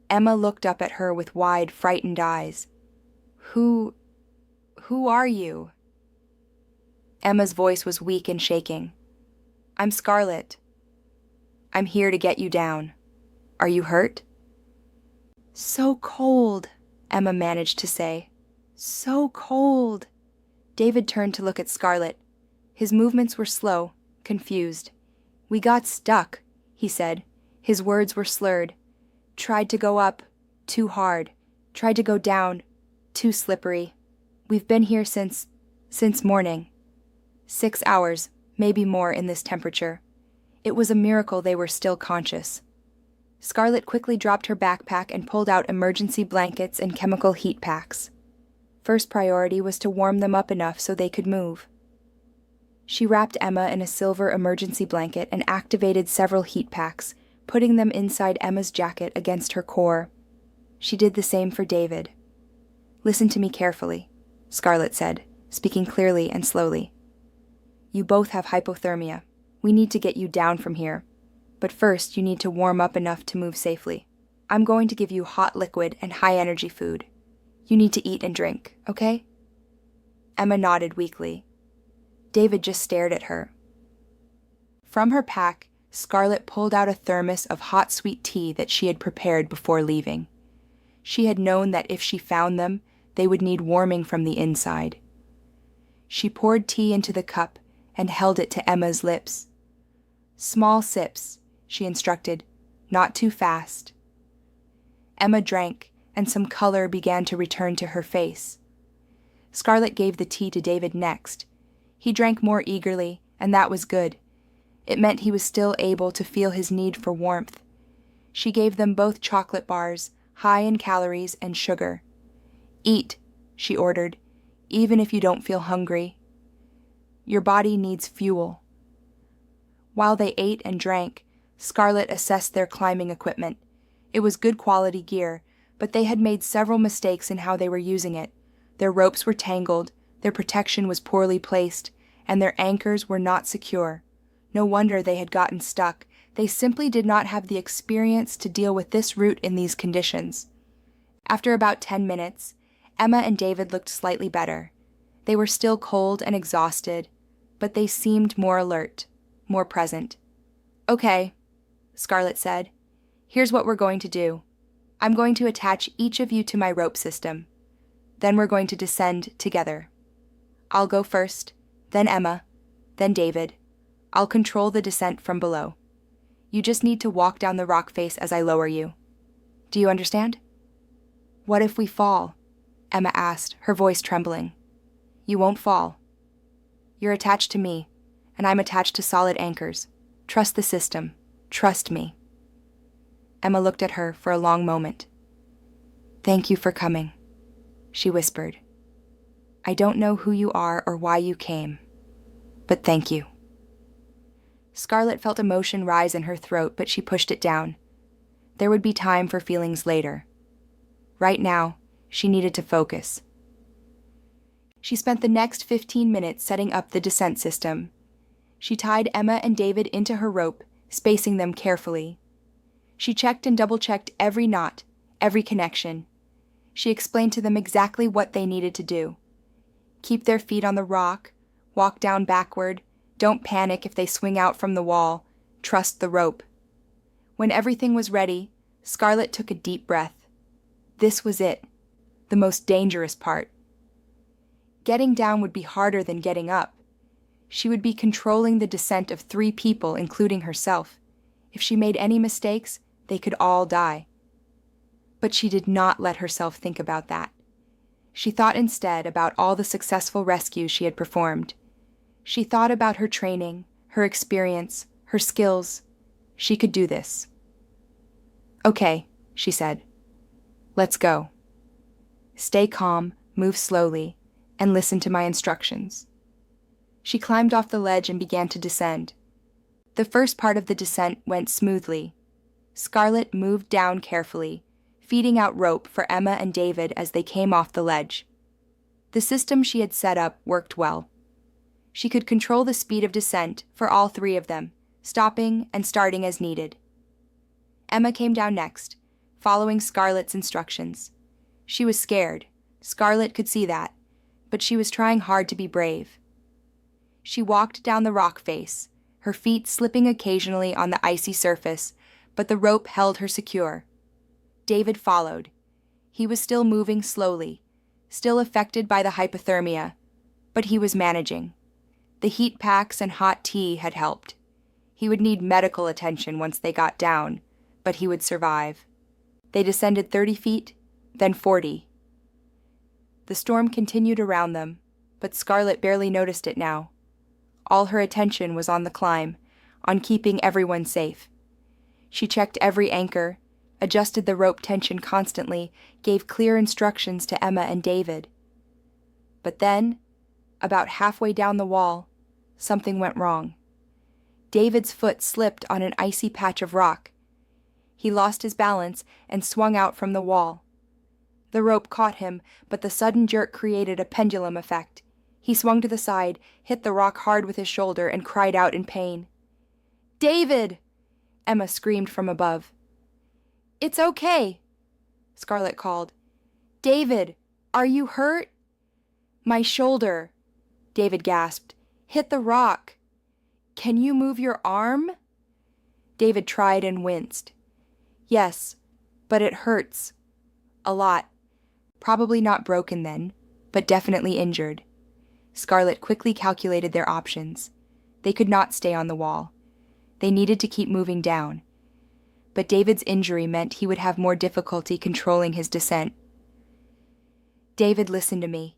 Emma looked up at her with wide, frightened eyes. Who are you?" Emma's voice was weak and shaking. "I'm Scarlett. I'm here to get you down. Are you hurt?" "So cold," Emma managed to say. "So cold." David turned to look at Scarlett. His movements were slow, confused. "We got stuck," he said. His words were slurred. "Tried to go up, too hard. Tried to go down, too slippery. We've been here since morning. 6 hours, maybe more in this temperature. It was a miracle they were still conscious." Scarlett quickly dropped her backpack and pulled out emergency blankets and chemical heat packs. First priority was to warm them up enough so they could move. She wrapped Emma in a silver emergency blanket and activated several heat packs, putting them inside Emma's jacket against her core. She did the same for David. "Listen to me carefully," Scarlett said, speaking clearly and slowly. "You both have hypothermia. We need to get you down from here. But first, you need to warm up enough to move safely. I'm going to give you hot liquid and high-energy food. You need to eat and drink, okay?" Emma nodded weakly. David just stared at her. From her pack, Scarlett pulled out a thermos of hot sweet tea that she had prepared before leaving. She had known that if she found them, they would need warming from the inside. She poured tea into the cup and held it to Emma's lips. "Small sips," she instructed, "not too fast." Emma drank, and some color began to return to her face. Scarlett gave the tea to David next. He drank more eagerly, and that was good. It meant he was still able to feel his need for warmth. She gave them both chocolate bars, high in calories and sugar. "Eat," she ordered, "even if you don't feel hungry. Your body needs fuel." While they ate and drank, Scarlett assessed their climbing equipment. It was good quality gear, but they had made several mistakes in how they were using it. Their ropes were tangled, their protection was poorly placed, and their anchors were not secure. No wonder they had gotten stuck. They simply did not have the experience to deal with this route in these conditions. After about 10 minutes, Emma and David looked slightly better. They were still cold and exhausted, but they seemed more alert, more present. "Okay," Scarlett said. "Here's what we're going to do. I'm going to attach each of you to my rope system. Then we're going to descend together. I'll go first, then Emma, then David. I'll control the descent from below. You just need to walk down the rock face as I lower you. Do you understand?" "What if we fall?" Emma asked, her voice trembling. "You won't fall. You're attached to me, and I'm attached to solid anchors. Trust the system. Trust me." Emma looked at her for a long moment. "Thank you for coming," she whispered. "I don't know who you are or why you came, but thank you." Scarlett felt emotion rise in her throat, but she pushed it down. There would be time for feelings later. Right now, she needed to focus. She spent the next 15 minutes setting up the descent system. She tied Emma and David into her rope, spacing them carefully. She checked and double-checked every knot, every connection. She explained to them exactly what they needed to do. Keep their feet on the rock, walk down backward, don't panic if they swing out from the wall, trust the rope. When everything was ready, Scarlett took a deep breath. This was it, the most dangerous part. Getting down would be harder than getting up. She would be controlling the descent of 3 people, including herself. If she made any mistakes, they could all die. But she did not let herself think about that. She thought instead about all the successful rescues she had performed. She thought about her training, her experience, her skills. She could do this. "Okay," she said. "Let's go. Stay calm, move slowly, and listen to my instructions." She climbed off the ledge and began to descend. The first part of the descent went smoothly. Scarlett moved down carefully, feeding out rope for Emma and David as they came off the ledge. The system she had set up worked well. She could control the speed of descent for all 3 of them, stopping and starting as needed. Emma came down next, following Scarlett's instructions. She was scared. Scarlett could see that, but she was trying hard to be brave. She walked down the rock face, her feet slipping occasionally on the icy surface, but the rope held her secure. David followed. He was still moving slowly, still affected by the hypothermia, but he was managing. The heat packs and hot tea had helped. He would need medical attention once they got down, but he would survive. They descended 30 feet, then 40. The storm continued around them, but Scarlett barely noticed it now. All her attention was on the climb, on keeping everyone safe. She checked every anchor, adjusted the rope tension constantly, gave clear instructions to Emma and David. But then, about halfway down the wall, something went wrong. David's foot slipped on an icy patch of rock. He lost his balance and swung out from the wall. The rope caught him, but the sudden jerk created a pendulum effect. He swung to the side, hit the rock hard with his shoulder, and cried out in pain. "David!" Emma screamed from above. "It's okay," Scarlett called. "David, are you hurt?" "My shoulder," David gasped. "Hit the rock." "Can you move your arm?" David tried and winced. "Yes, but it hurts. A lot. Probably not broken then, but definitely injured." Scarlett quickly calculated their options. They could not stay on the wall. They needed to keep moving down. But David's injury meant he would have more difficulty controlling his descent. "David, listen to me.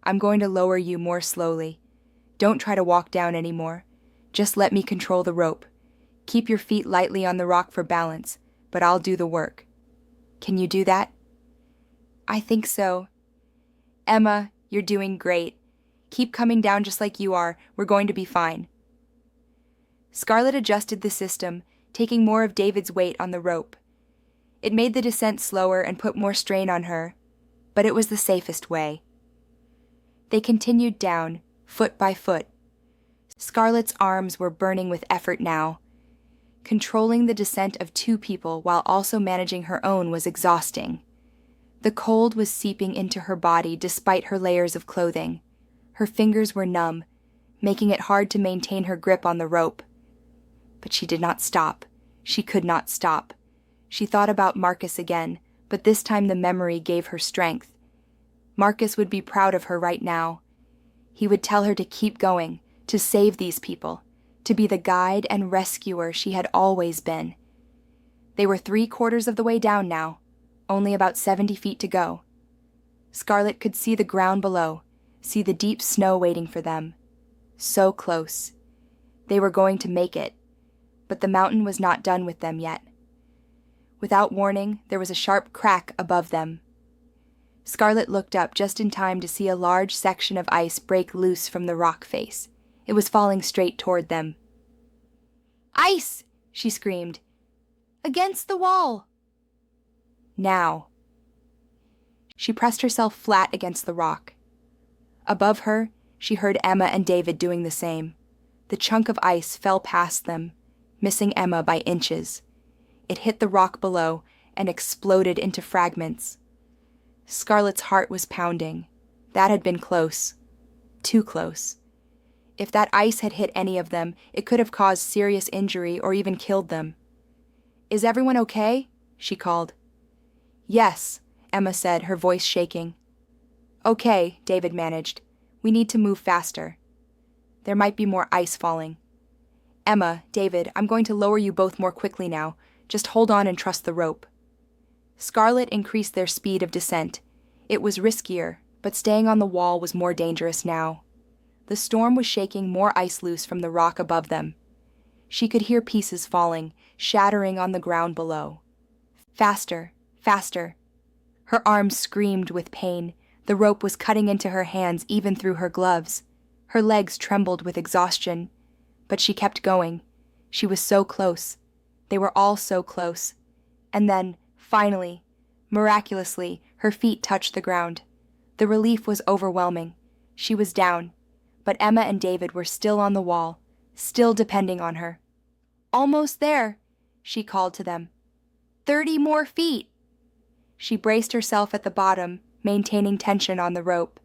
I'm going to lower you more slowly. Don't try to walk down anymore. Just let me control the rope. Keep your feet lightly on the rock for balance, but I'll do the work. Can you do that?" "I think so." "Emma, you're doing great. Keep coming down just like you are. We're going to be fine." Scarlett adjusted the system, taking more of David's weight on the rope. It made the descent slower and put more strain on her, but it was the safest way. They continued down, foot by foot. Scarlett's arms were burning with effort now. Controlling the descent of two people while also managing her own was exhausting. The cold was seeping into her body despite her layers of clothing. Her fingers were numb, making it hard to maintain her grip on the rope. But she did not stop. She could not stop. She thought about Marcus again, but this time the memory gave her strength. Marcus would be proud of her right now. He would tell her to keep going, to save these people, to be the guide and rescuer she had always been. They were 3/4 of the way down now, only about 70 feet to go. Scarlett could see the ground below, see the deep snow waiting for them. So close. They were going to make it, but the mountain was not done with them yet. Without warning, there was a sharp crack above them. Scarlett looked up just in time to see a large section of ice break loose from the rock face. It was falling straight toward them. "Ice!" she screamed. "Against the wall!" Now. She pressed herself flat against the rock. Above her, she heard Emma and David doing the same. The chunk of ice fell past them, missing Emma by inches. It hit the rock below and exploded into fragments. Scarlett's heart was pounding. That had been close. Too close. If that ice had hit any of them, it could have caused serious injury or even killed them. "Is everyone okay?" she called. "Yes," Emma said, her voice shaking. "Okay," David managed. "We need to move faster. There might be more ice falling. Emma, David, I'm going to lower you both more quickly now. Just hold on and trust the rope." Scarlett increased their speed of descent. It was riskier, but staying on the wall was more dangerous now. The storm was shaking more ice loose from the rock above them. She could hear pieces falling, shattering on the ground below. Faster, faster. Her arms screamed with pain. The rope was cutting into her hands even through her gloves. Her legs trembled with exhaustion. But she kept going. She was so close. They were all so close. And then, finally, miraculously, her feet touched the ground. The relief was overwhelming. She was down. But Emma and David were still on the wall, still depending on her. "Almost there," she called to them. 30 more feet." She braced herself at the bottom, maintaining tension on the rope.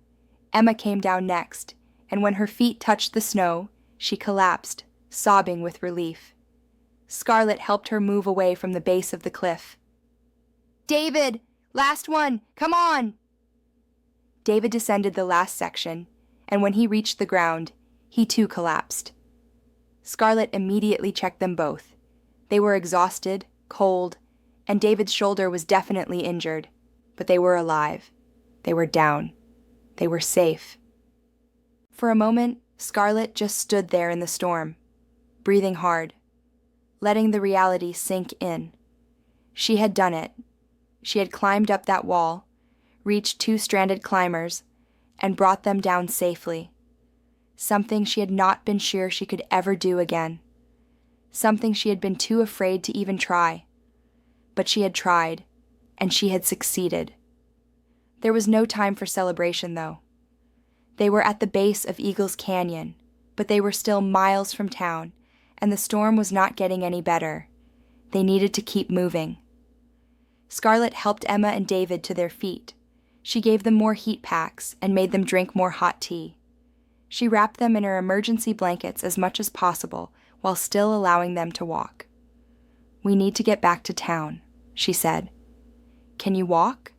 Emma came down next, and when her feet touched the snow, she collapsed, sobbing with relief. Scarlett helped her move away from the base of the cliff. "David, last one, come on!" David descended the last section, and when he reached the ground, he too collapsed. Scarlett immediately checked them both. They were exhausted, cold, and David's shoulder was definitely injured, but they were alive. They were down. They were safe. For a moment, Scarlett just stood there in the storm, breathing hard, letting the reality sink in. She had done it. She had climbed up that wall, reached 2 stranded climbers, and brought them down safely. Something she had not been sure she could ever do again. Something she had been too afraid to even try. but she had tried, and she had succeeded. There was no time for celebration, though. They were at the base of Eagle's Canyon, but they were still miles from town, and the storm was not getting any better. They needed to keep moving. Scarlett helped Emma and David to their feet. She gave them more heat packs and made them drink more hot tea. She wrapped them in her emergency blankets as much as possible while still allowing them to walk. "We need to get back to town," she said. "Can you walk?"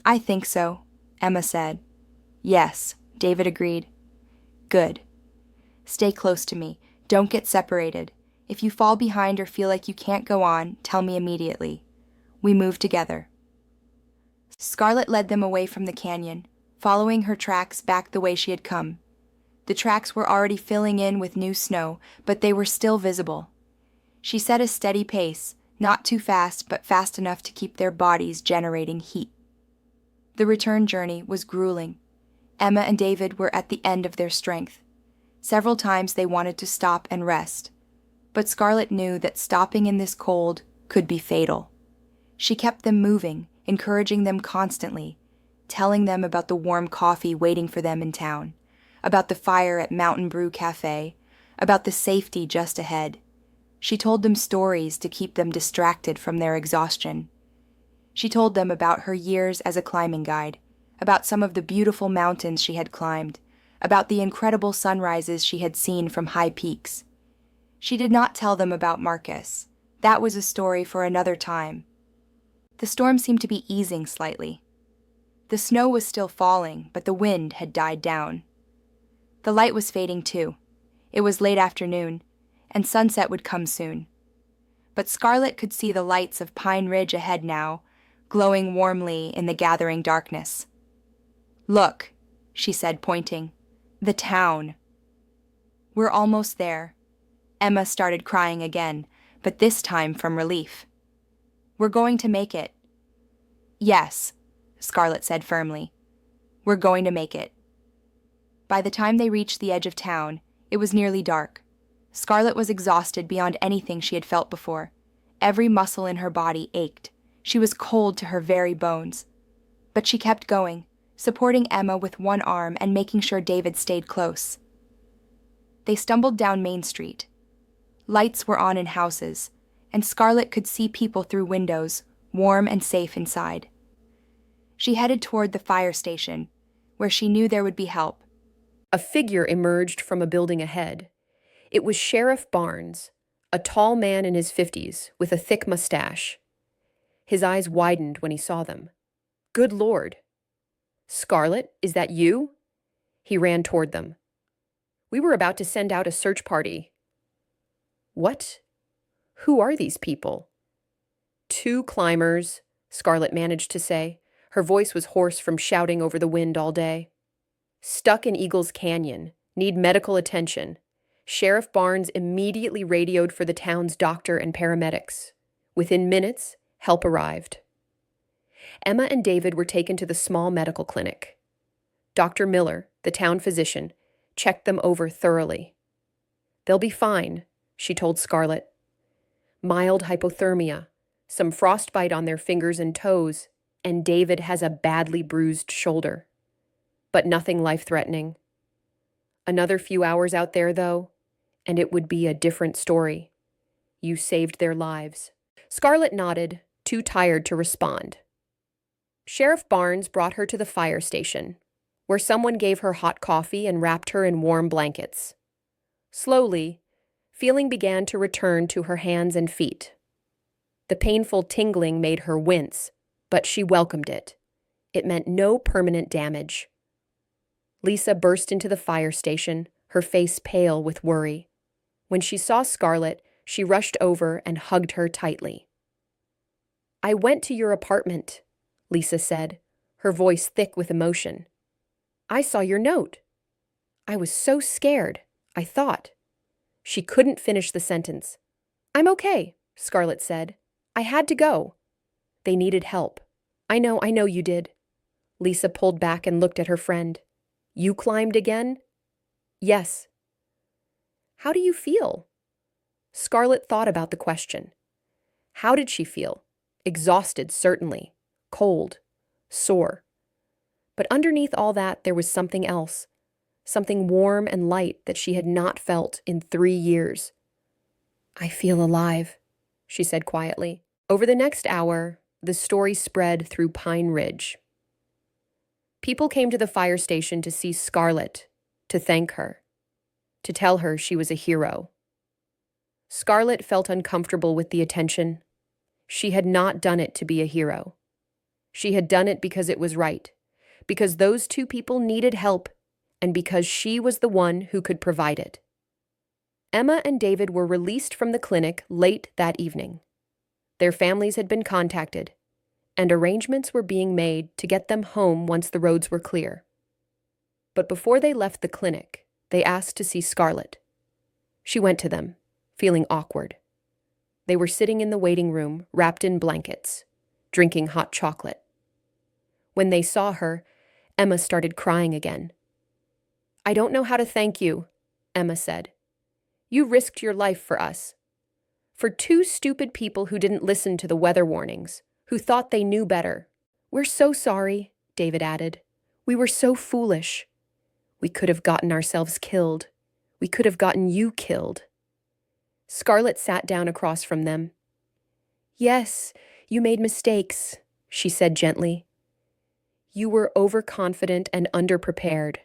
"I think so," Emma said. "Yes," David agreed. "Good. Stay close to me. Don't get separated. If you fall behind or feel like you can't go on, tell me immediately. We move together." Scarlett led them away from the canyon, following her tracks back the way she had come. The tracks were already filling in with new snow, but they were still visible. She set a steady pace, not too fast, but fast enough to keep their bodies generating heat. The return journey was grueling. Emma and David were at the end of their strength. Several times they wanted to stop and rest, but Scarlett knew that stopping in this cold could be fatal. She kept them moving, encouraging them constantly, telling them about the warm coffee waiting for them in town, about the fire at Mountain Brew Café, about the safety just ahead. She told them stories to keep them distracted from their exhaustion. She told them about her years as a climbing guide, about some of the beautiful mountains she had climbed, about the incredible sunrises she had seen from high peaks. She did not tell them about Marcus. That was a story for another time. The storm seemed to be easing slightly. The snow was still falling, but the wind had died down. The light was fading too. It was late afternoon, and sunset would come soon. But Scarlett could see the lights of Pine Ridge ahead now, glowing warmly in the gathering darkness. "Look," she said, pointing. "The town." "We're almost there." Emma started crying again, but this time from relief. "We're going to make it." "Yes," Scarlett said firmly. "We're going to make it." By the time they reached the edge of town, it was nearly dark. Scarlett was exhausted beyond anything she had felt before. Every muscle in her body ached. She was cold to her very bones. But she kept going, supporting Emma with one arm and making sure David stayed close. They stumbled down Main Street. Lights were on in houses, and Scarlett could see people through windows, warm and safe inside. She headed toward the fire station, where she knew there would be help. A figure emerged from a building ahead. It was Sheriff Barnes, a tall man in his 50s with a thick mustache. His eyes widened when he saw them. "Good Lord. Scarlett, is that you?" He ran toward them. "We were about to send out a search party." "What? Who are these people?" "Two climbers," Scarlett managed to say. Her voice was hoarse from shouting over the wind all day. "Stuck in Eagle's Canyon. Need medical attention." Sheriff Barnes immediately radioed for the town's doctor and paramedics. Within minutes, help arrived. Emma and David were taken to the small medical clinic. Dr. Miller, the town physician, checked them over thoroughly. "They'll be fine," she told Scarlett. "Mild hypothermia, some frostbite on their fingers and toes, and David has a badly bruised shoulder. But nothing life-threatening. Another few hours out there, though, and it would be a different story. You saved their lives." Scarlett nodded, too tired to respond. Sheriff Barnes brought her to the fire station, where someone gave her hot coffee and wrapped her in warm blankets. Slowly, feeling began to return to her hands and feet. The painful tingling made her wince, but she welcomed it. It meant no permanent damage. Lisa burst into the fire station, her face pale with worry. When she saw Scarlett, she rushed over and hugged her tightly. "I went to your apartment," Lisa said, her voice thick with emotion. "I saw your note. I was so scared, I thought." She couldn't finish the sentence. "I'm okay," Scarlett said. "I had to go." "They needed help." I know you did." Lisa pulled back and looked at her friend. "You climbed again?" "Yes." "How do you feel?" Scarlett thought about the question. How did she feel? exhausted, certainly, cold, sore. But underneath all that, there was something else, something warm and light that she had not felt in 3 years. "I feel alive," she said quietly. Over the next hour, the story spread through Pine Ridge. People came to the fire station to see Scarlett, to thank her, to tell her she was a hero. Scarlett felt uncomfortable with the attention. She had not done it to be a hero. She had done it because it was right, because those two people needed help, and because she was the one who could provide it. Emma and David were released from the clinic late that evening. Their families had been contacted, and arrangements were being made to get them home once the roads were clear. But before they left the clinic, they asked to see Scarlett. She went to them, feeling awkward. They were sitting in the waiting room, wrapped in blankets, drinking hot chocolate. When they saw her, Emma started crying again. "I don't know how to thank you," Emma said. "You risked your life for us. For two stupid people who didn't listen to the weather warnings, who thought they knew better. We're so sorry," David added. "We were so foolish. We could have gotten ourselves killed. We could have gotten you killed." Scarlett sat down across from them. "Yes, you made mistakes," she said gently. "You were overconfident and underprepared.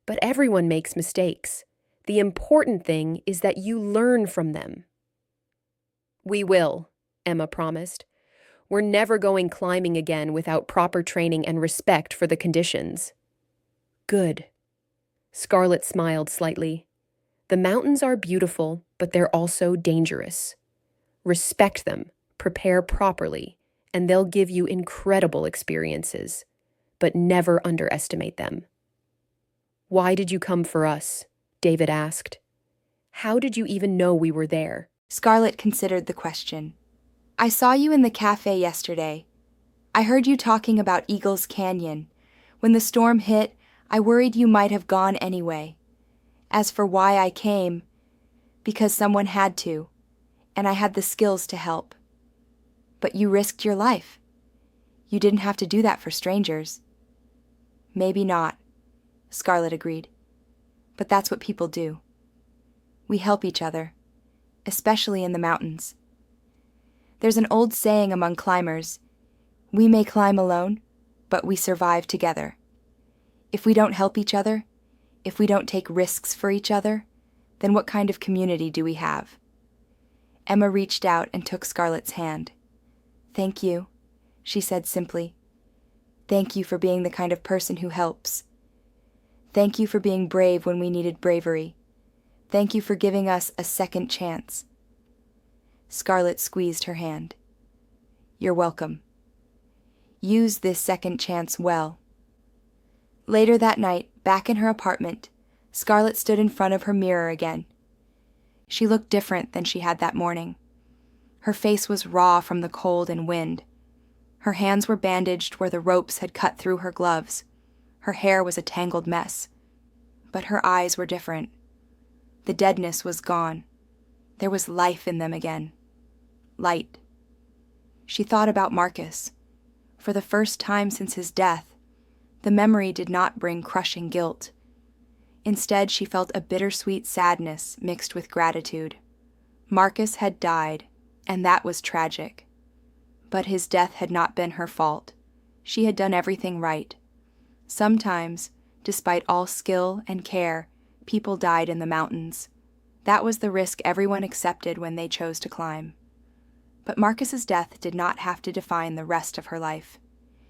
But everyone makes mistakes. The important thing is that you learn from them." "We will," Emma promised. "We're never going climbing again without proper training and respect for the conditions." "Good." Scarlett smiled slightly. "The mountains are beautiful, but they're also dangerous. Respect them, prepare properly, and they'll give you incredible experiences, but never underestimate them." "Why did you come for us?" David asked. "How did you even know we were there?" Scarlett considered the question. "I saw you in the cafe yesterday. I heard you talking about Eagles Canyon. When the storm hit, I worried you might have gone anyway. As for why I came, because someone had to, and I had the skills to help. But you risked your life. You didn't have to do that for strangers." "Maybe not," Scarlett agreed. "But that's what people do. We help each other, especially in the mountains. There's an old saying among climbers, we may climb alone, but we survive together. If we don't help each other, if we don't take risks for each other, then what kind of community do we have?" Emma reached out and took Scarlett's hand. "Thank you," she said simply. "Thank you for being the kind of person who helps. Thank you for being brave when we needed bravery. Thank you for giving us a second chance." Scarlett squeezed her hand. "You're welcome. Use this second chance well." Later that night, back in her apartment, Scarlett stood in front of her mirror again. She looked different than she had that morning. Her face was raw from the cold and wind. Her hands were bandaged where the ropes had cut through her gloves. Her hair was a tangled mess. But her eyes were different. The deadness was gone. There was life in them again. Light. She thought about Marcus. For the first time since his death, the memory did not bring crushing guilt. Instead, she felt a bittersweet sadness mixed with gratitude. Marcus had died, and that was tragic. But his death had not been her fault. She had done everything right. Sometimes, despite all skill and care, people died in the mountains. That was the risk everyone accepted when they chose to climb. But Marcus's death did not have to define the rest of her life.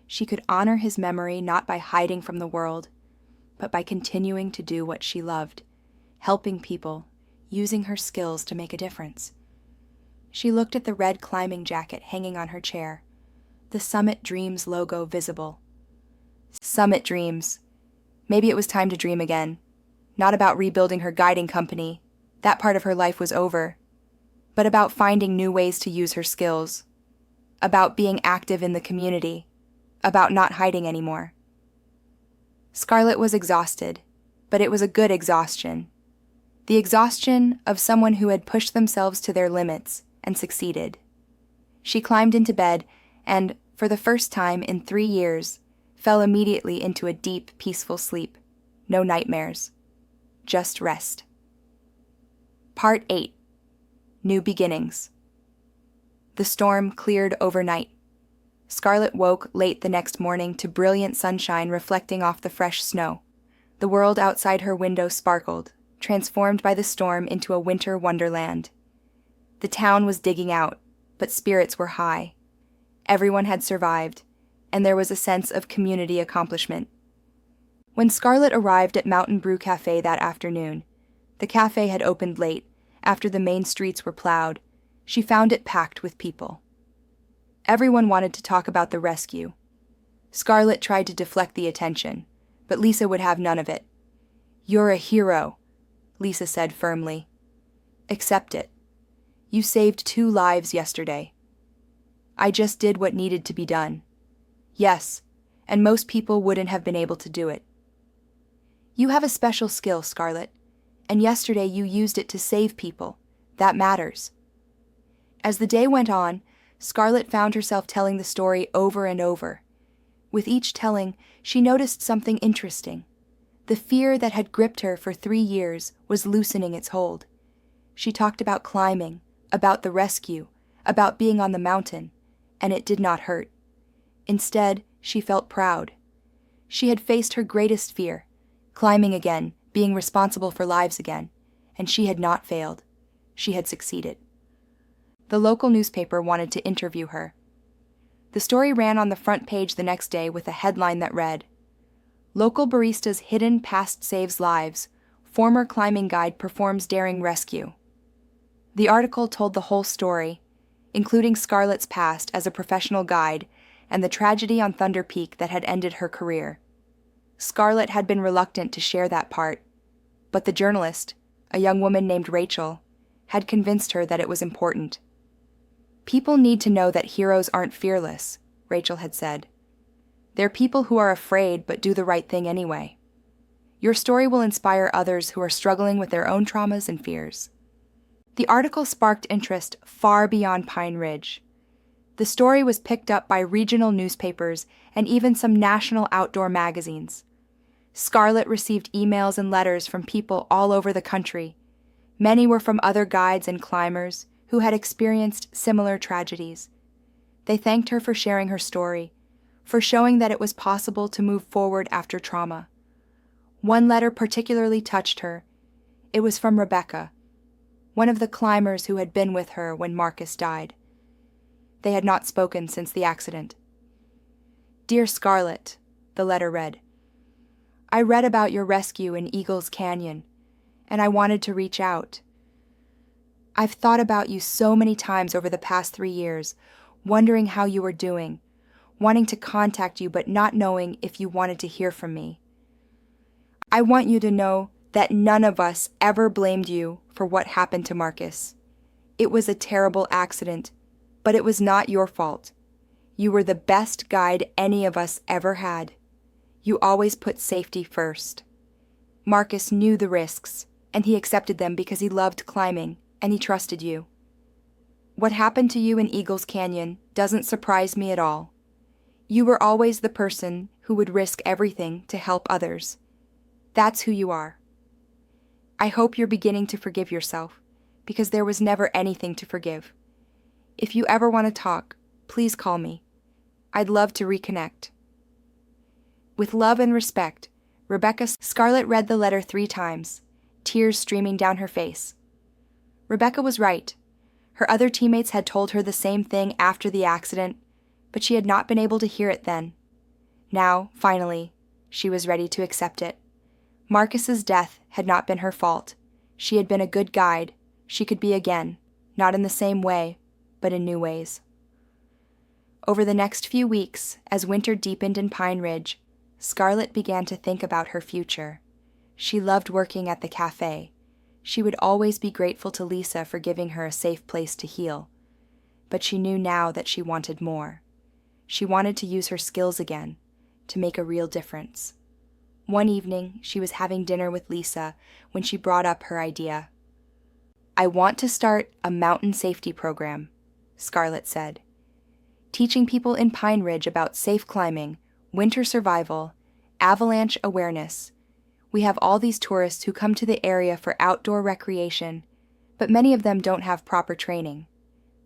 She could honor his memory not by hiding from the world, but by continuing to do what she loved, helping people, using her skills to make a difference. She looked at the red climbing jacket hanging on her chair, the Summit Dreams logo visible. Summit Dreams. Maybe it was time to dream again. Not about rebuilding her guiding company. That part of her life was over. But about finding new ways to use her skills. About being active in the community. About not hiding anymore. Scarlett was exhausted, but it was a good exhaustion. The exhaustion of someone who had pushed themselves to their limits and succeeded. She climbed into bed and, for the first time in 3 years, fell immediately into a deep, peaceful sleep. No nightmares. Just rest. Part 8. New Beginnings. The storm cleared overnight. Scarlett woke late the next morning to brilliant sunshine reflecting off the fresh snow. The world outside her window sparkled, transformed by the storm into a winter wonderland. The town was digging out, but spirits were high. Everyone had survived, and there was a sense of community accomplishment. When Scarlett arrived at Mountain Brew Café that afternoon, the cafe had opened late, after the main streets were plowed. She found it packed with people. Everyone wanted to talk about the rescue. Scarlett tried to deflect the attention, but Lisa would have none of it. "You're a hero," Lisa said firmly. "Accept it. You saved 2 lives yesterday." "I just did what needed to be done." "Yes, and most people wouldn't have been able to do it." "You have a special skill, Scarlett, and yesterday you used it to save people. That matters." As the day went on, Scarlett found herself telling the story over and over. With each telling, she noticed something interesting. The fear that had gripped her for 3 years was loosening its hold. She talked about climbing, about the rescue, about being on the mountain, and it did not hurt. Instead, she felt proud. She had faced her greatest fear, climbing again, being responsible for lives again, and she had not failed. She had succeeded. The local newspaper wanted to interview her. The story ran on the front page the next day with a headline that read, "Local barista's hidden past saves lives. Former climbing guide performs daring rescue." The article told the whole story, including Scarlett's past as a professional guide and the tragedy on Thunder Peak that had ended her career. Scarlett had been reluctant to share that part, but the journalist, a young woman named Rachel, had convinced her that it was important. "People need to know that heroes aren't fearless," Rachel had said. "They're people who are afraid but do the right thing anyway. Your story will inspire others who are struggling with their own traumas and fears." The article sparked interest far beyond Pine Ridge. The story was picked up by regional newspapers and even some national outdoor magazines. Scarlett received emails and letters from people all over the country. Many were from other guides and climbers who had experienced similar tragedies. They thanked her for sharing her story, for showing that it was possible to move forward after trauma. One letter particularly touched her. It was from Rebecca, one of the climbers who had been with her when Marcus died. They had not spoken since the accident. "Dear Scarlett," the letter read, "I read about your rescue in Eagles Canyon, and I wanted to reach out. I've thought about you so many times over the past 3 years, wondering how you were doing, wanting to contact you but not knowing if you wanted to hear from me. I want you to know that none of us ever blamed you for what happened to Marcus. It was a terrible accident, but it was not your fault. You were the best guide any of us ever had. You always put safety first. Marcus knew the risks, and he accepted them because he loved climbing, and he trusted you. What happened to you in Eagles Canyon doesn't surprise me at all. You were always the person who would risk everything to help others. That's who you are. I hope you're beginning to forgive yourself, because there was never anything to forgive. If you ever want to talk, please call me. I'd love to reconnect." With love and respect, Rebecca. Scarlett read the letter 3 times, tears streaming down her face. Rebecca was right. Her other teammates had told her the same thing after the accident, but she had not been able to hear it then. Now, finally, she was ready to accept it. Marcus's death had not been her fault. She had been a good guide. She could be again, not in the same way, but in new ways. Over the next few weeks, as winter deepened in Pine Ridge, Scarlett began to think about her future. She loved working at the cafe. She would always be grateful to Lisa for giving her a safe place to heal. But she knew now that she wanted more. She wanted to use her skills again, to make a real difference. One evening, she was having dinner with Lisa when she brought up her idea. "I want to start a mountain safety program," Scarlett said. teaching people in Pine Ridge about safe climbing, winter survival, avalanche awareness. We have all these tourists who come to the area for outdoor recreation, but many of them don't have proper training.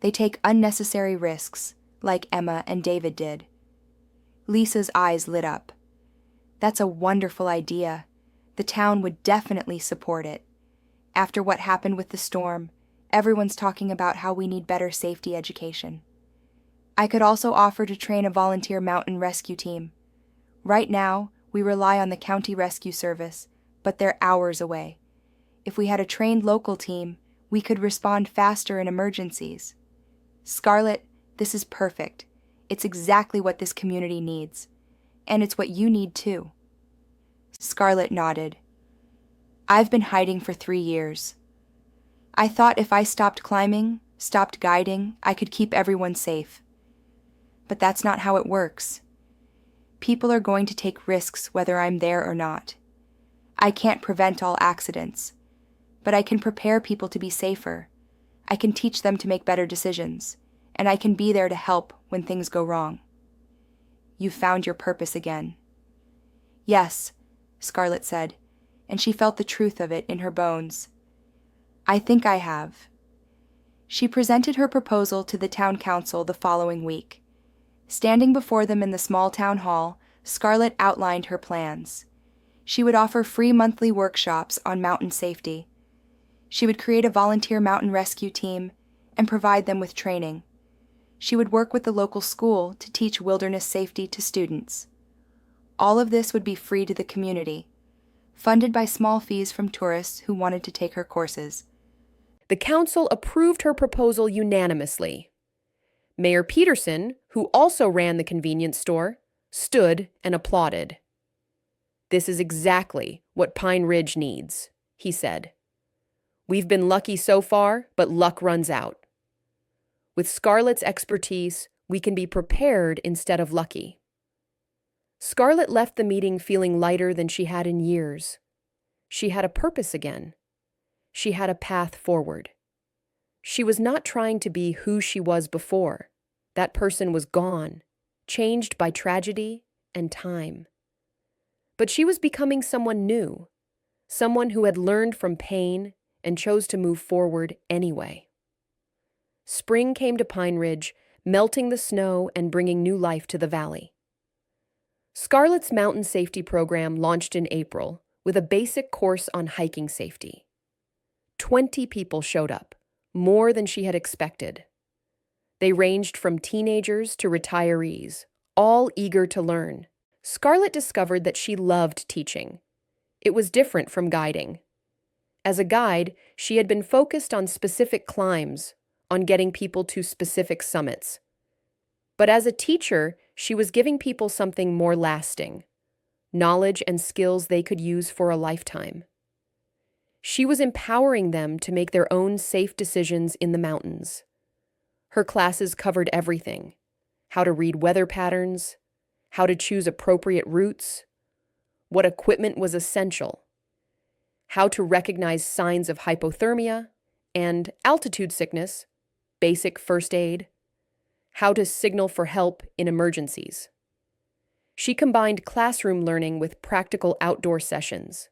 They take unnecessary risks, like Emma and David did. Lisa's eyes lit up. That's a wonderful idea. The town would definitely support it. After what happened with the storm, everyone's talking about how we need better safety education. I could also offer to train a volunteer mountain rescue team. Right now, we rely on the county rescue service, but they're hours away. If we had a trained local team, we could respond faster in emergencies. Scarlett, this is perfect. It's exactly what this community needs. And it's what you need too. Scarlett nodded. I've been hiding for 3 years. I thought if I stopped climbing, stopped guiding, I could keep everyone safe. But that's not how it works. People are going to take risks whether I'm there or not. I can't prevent all accidents, but I can prepare people to be safer. I can teach them to make better decisions, and I can be there to help when things go wrong. You've found your purpose again. Yes, Scarlett said, and she felt the truth of it in her bones. I think I have. She presented her proposal to the town council the following week. Standing before them in the small town hall, Scarlett outlined her plans. She would offer free monthly workshops on mountain safety. She would create a volunteer mountain rescue team and provide them with training. She would work with the local school to teach wilderness safety to students. All of this would be free to the community, funded by small fees from tourists who wanted to take her courses. The council approved her proposal unanimously. Mayor Peterson, who also ran the convenience store, stood and applauded. This is exactly what Pine Ridge needs, he said. We've been lucky so far, but luck runs out. With Scarlett's expertise, we can be prepared instead of lucky. Scarlett left the meeting feeling lighter than she had in years. She had a purpose again. She had a path forward. She was not trying to be who she was before. That person was gone, changed by tragedy and time. But she was becoming someone new, someone who had learned from pain and chose to move forward anyway. Spring came to Pine Ridge, melting the snow and bringing new life to the valley. Scarlett's mountain safety program launched in April with a basic course on hiking safety. 20 people showed up, more than she had expected. They ranged from teenagers to retirees, all eager to learn. Scarlett discovered that she loved teaching. It was different from guiding. As a guide, she had been focused on specific climbs, on getting people to specific summits. But as a teacher, she was giving people something more lasting, knowledge and skills they could use for a lifetime. She was empowering them to make their own safe decisions in the mountains. Her classes covered everything: how to read weather patterns, how to choose appropriate routes, what equipment was essential, how to recognize signs of hypothermia and altitude sickness, basic first aid, how to signal for help in emergencies. She combined classroom learning with practical outdoor sessions.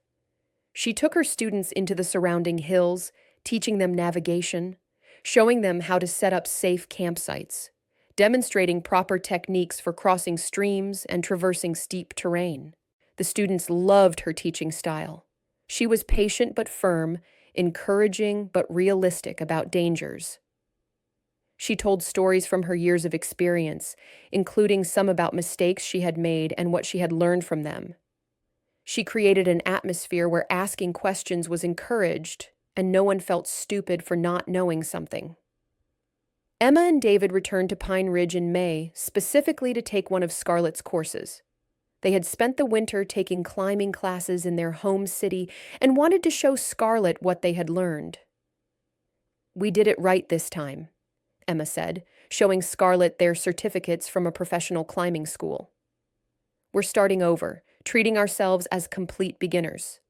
She took her students into the surrounding hills, teaching them navigation, showing them how to set up safe campsites, demonstrating proper techniques for crossing streams and traversing steep terrain. The students loved her teaching style. She was patient but firm, encouraging but realistic about dangers. She told stories from her years of experience, including some about mistakes she had made and what she had learned from them. She created an atmosphere where asking questions was encouraged and no one felt stupid for not knowing something. Emma and David returned to Pine Ridge in May specifically to take one of Scarlett's courses. They had spent the winter taking climbing classes in their home city and wanted to show Scarlett what they had learned. "We did it right this time," Emma said, showing Scarlett their certificates from a professional climbing school. "We're starting over, treating ourselves as complete beginners.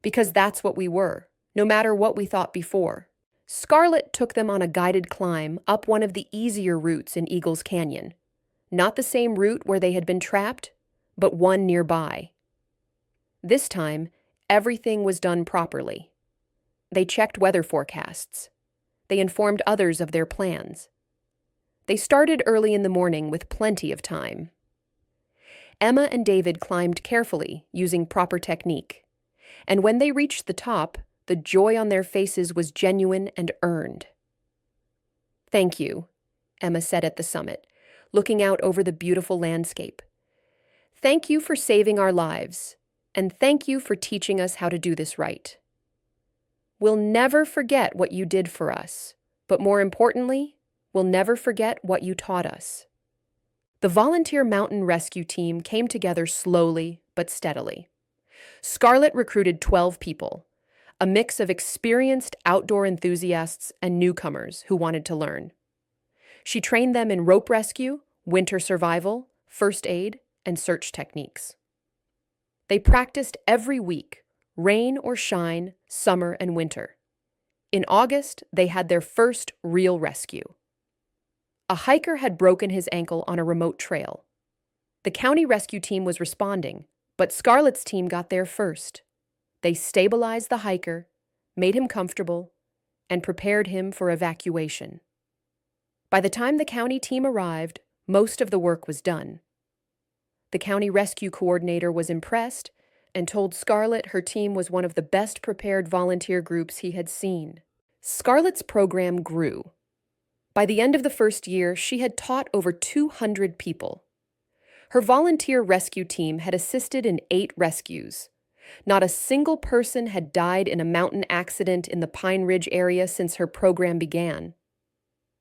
Because that's what we were, no matter what we thought before." Scarlett took them on a guided climb up one of the easier routes in Eagles Canyon, not the same route where they had been trapped, but one nearby. This time, everything was done properly. They checked weather forecasts. They informed others of their plans. They started early in the morning with plenty of time. Emma and David climbed carefully, using proper technique. And when they reached the top, the joy on their faces was genuine and earned. "Thank you," Emma said at the summit, looking out over the beautiful landscape. "Thank you for saving our lives, and thank you for teaching us how to do this right. We'll never forget what you did for us, but more importantly, we'll never forget what you taught us." The volunteer mountain rescue team came together slowly but steadily. Scarlett recruited 12 people, a mix of experienced outdoor enthusiasts and newcomers who wanted to learn. She trained them in rope rescue, winter survival, first aid, and search techniques. They practiced every week, rain or shine, summer and winter. In August, they had their first real rescue. A hiker had broken his ankle on a remote trail. The county rescue team was responding, but Scarlett's team got there first. They stabilized the hiker, made him comfortable, and prepared him for evacuation. By the time the county team arrived, most of the work was done. The county rescue coordinator was impressed and told Scarlett her team was one of the best prepared volunteer groups he had seen. Scarlett's program grew. By the end of the first year, she had taught over 200 people. Her volunteer rescue team had assisted in 8 rescues. Not a single person had died in a mountain accident in the Pine Ridge area since her program began.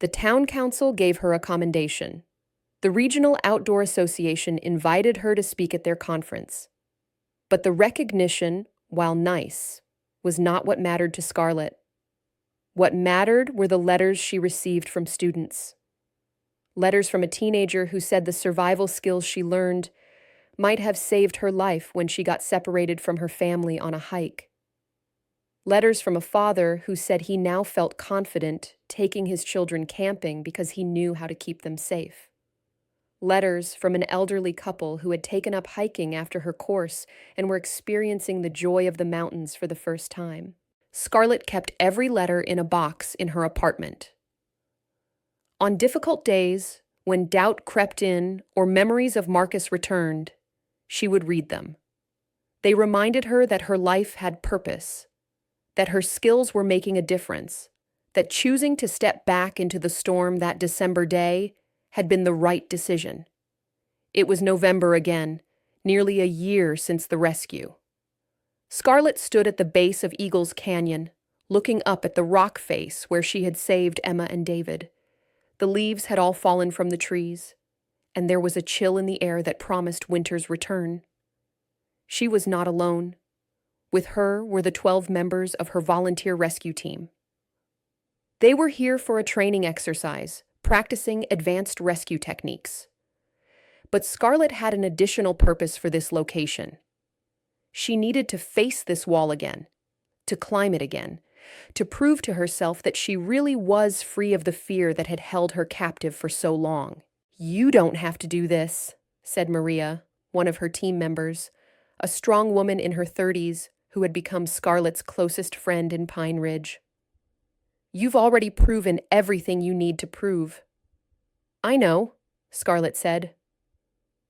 The town council gave her a commendation. The Regional Outdoor Association invited her to speak at their conference. But the recognition, while nice, was not what mattered to Scarlett. What mattered were the letters she received from students. Letters from a teenager who said the survival skills she learned might have saved her life when she got separated from her family on a hike. Letters from a father who said he now felt confident taking his children camping because he knew how to keep them safe. Letters from an elderly couple who had taken up hiking after her course and were experiencing the joy of the mountains for the first time. Scarlett kept every letter in a box in her apartment. On difficult days, when doubt crept in or memories of Marcus returned, she would read them. They reminded her that her life had purpose, that her skills were making a difference, that choosing to step back into the storm that December day had been the right decision. It was November again, nearly a year since the rescue. Scarlett stood at the base of Eagles Canyon, looking up at the rock face where she had saved Emma and David. The leaves had all fallen from the trees, and there was a chill in the air that promised winter's return. She was not alone. With her were the 12 members of her volunteer rescue team. They were here for a training exercise, practicing advanced rescue techniques. But Scarlett had an additional purpose for this location. She needed to face this wall again, to climb it again, to prove to herself that she really was free of the fear that had held her captive for so long. "You don't have to do this," said Maria, one of her team members, a strong woman in her 30s who had become Scarlett's closest friend in Pine Ridge. "You've already proven everything you need to prove." "I know," Scarlett said,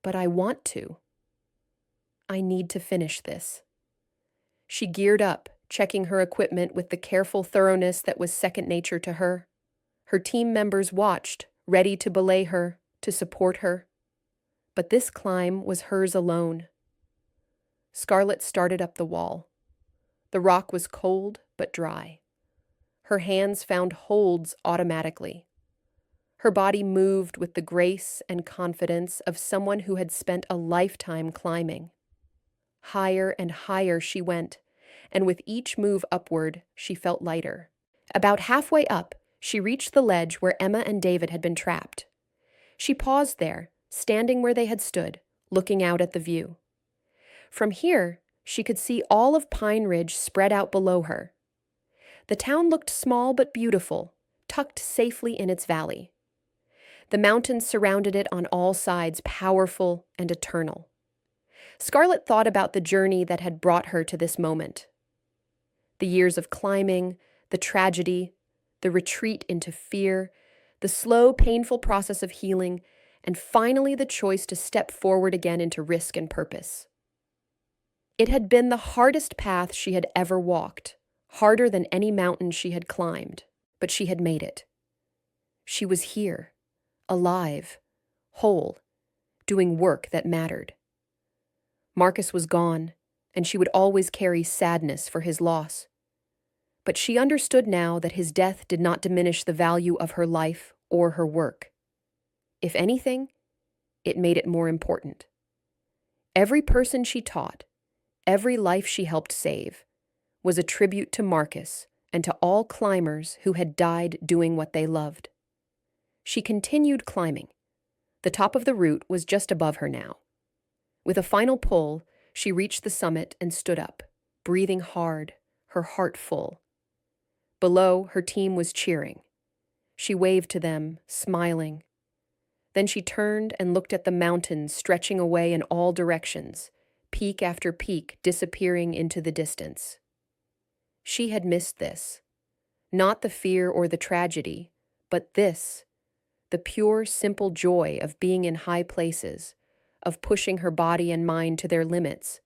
"but I want to. I need to finish this." She geared up, checking her equipment with the careful thoroughness that was second nature to her. Her team members watched, ready to belay her, to support her. But this climb was hers alone. Scarlett started up the wall. The rock was cold but dry. Her hands found holds automatically. Her body moved with the grace and confidence of someone who had spent a lifetime climbing. Higher and higher she went, and with each move upward, she felt lighter. About halfway up, she reached the ledge where Emma and David had been trapped. She paused there, standing where they had stood, looking out at the view. From here, she could see all of Pine Ridge spread out below her. The town looked small but beautiful, tucked safely in its valley. The mountains surrounded it on all sides, powerful and eternal. Scarlett thought about the journey that had brought her to this moment. The years of climbing, the tragedy, the retreat into fear, the slow, painful process of healing, and finally the choice to step forward again into risk and purpose. It had been the hardest path she had ever walked, harder than any mountain she had climbed, but she had made it. She was here, alive, whole, doing work that mattered. Marcus was gone, and she would always carry sadness for his loss. But she understood now that his death did not diminish the value of her life or her work. If anything, it made it more important. Every person she taught, every life she helped save, was a tribute to Marcus and to all climbers who had died doing what they loved. She continued climbing. The top of the route was just above her now. With a final pull, she reached the summit and stood up, breathing hard, her heart full. Below, her team was cheering. She waved to them, smiling. Then she turned and looked at the mountains stretching away in all directions, peak after peak disappearing into the distance. She had missed this. Not the fear or the tragedy, but this, the pure, simple joy of being in high places, of pushing her body and mind to their limits,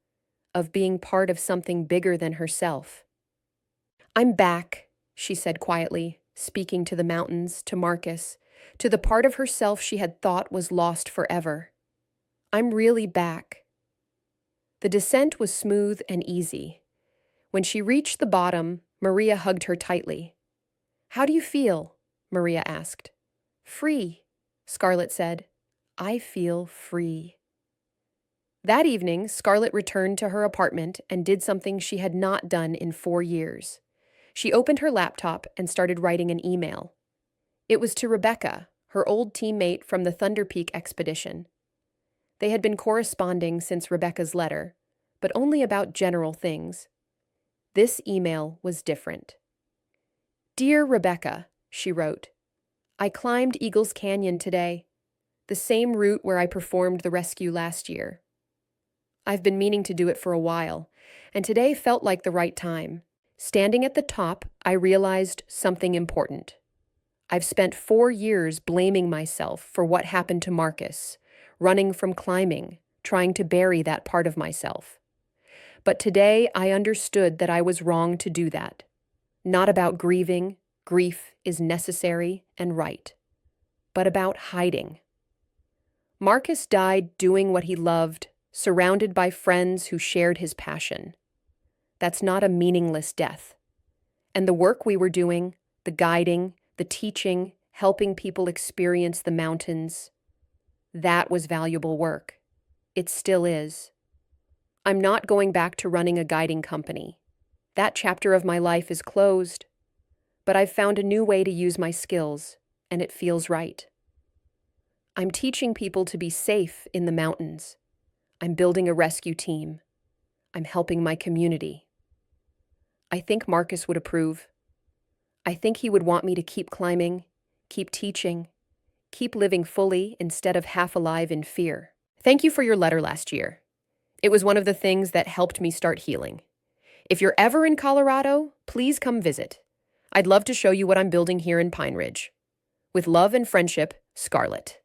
of being part of something bigger than herself. "I'm back," she said quietly, speaking to the mountains, to Marcus, to the part of herself she had thought was lost forever. "I'm really back." The descent was smooth and easy. When she reached the bottom, Maria hugged her tightly. "How do you feel?" Maria asked. "Free," Scarlett said. "I feel free." That evening, Scarlett returned to her apartment and did something she had not done in 4 years. She opened her laptop and started writing an email. It was to Rebecca, her old teammate from the Thunder Peak expedition. They had been corresponding since Rebecca's letter, but only about general things. This email was different. "Dear Rebecca," she wrote, "I climbed Eagles Canyon today, the same route where I performed the rescue last year. I've been meaning to do it for a while, and today felt like the right time. Standing at the top, I realized something important. I've spent 4 years blaming myself for what happened to Marcus, running from climbing, trying to bury that part of myself. But today I understood that I was wrong to do that. Not about grieving, grief is necessary and right, but about hiding. Marcus died doing what he loved, surrounded by friends who shared his passion. That's not a meaningless death. And the work we were doing, the guiding, the teaching, helping people experience the mountains, that was valuable work. It still is. I'm not going back to running a guiding company. That chapter of my life is closed. But I've found a new way to use my skills, and it feels right. I'm teaching people to be safe in the mountains. I'm building a rescue team. I'm helping my community. I think Marcus would approve. I think he would want me to keep climbing, keep teaching, keep living fully instead of half alive in fear. Thank you for your letter last year. It was one of the things that helped me start healing. If you're ever in Colorado, please come visit. I'd love to show you what I'm building here in Pine Ridge. With love and friendship, Scarlett.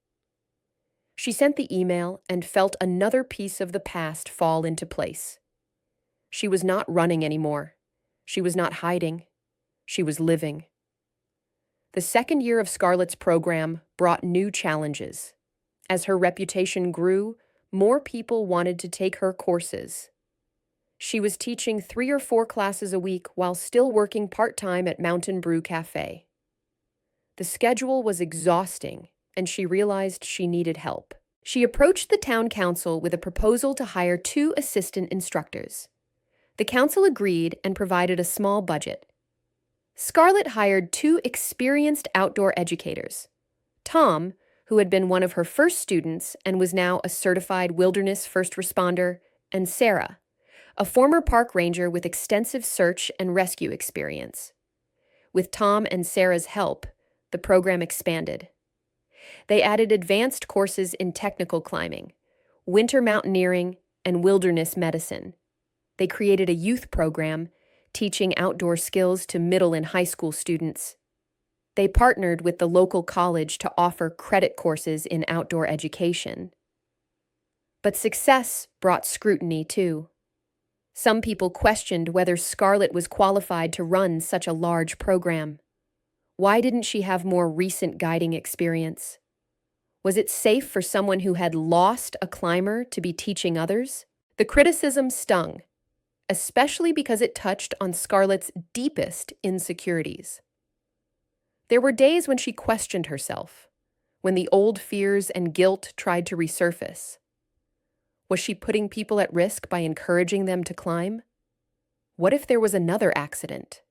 She sent the email and felt another piece of the past fall into place. She was not running anymore. She was not hiding. She was living. The second year of Scarlett's program brought new challenges. As her reputation grew, more people wanted to take her courses. She was teaching 3 or 4 classes a week while still working part-time at Mountain Brew Café. The schedule was exhausting, and she realized she needed help. She approached the town council with a proposal to hire 2 assistant instructors. The council agreed and provided a small budget. Scarlett hired 2 experienced outdoor educators. Tom, who had been one of her first students and was now a certified wilderness first responder, and Sarah, a former park ranger with extensive search and rescue experience. With Tom and Sarah's help, the program expanded. They added advanced courses in technical climbing, winter mountaineering, and wilderness medicine. They created a youth program teaching outdoor skills to middle and high school students. They partnered with the local college to offer credit courses in outdoor education. But success brought scrutiny too. Some people questioned whether Scarlett was qualified to run such a large program. Why didn't she have more recent guiding experience? Was it safe for someone who had lost a climber to be teaching others? The criticism stung, especially because it touched on Scarlett's deepest insecurities. There were days when she questioned herself, when the old fears and guilt tried to resurface. Was she putting people at risk by encouraging them to climb? What if there was another accident?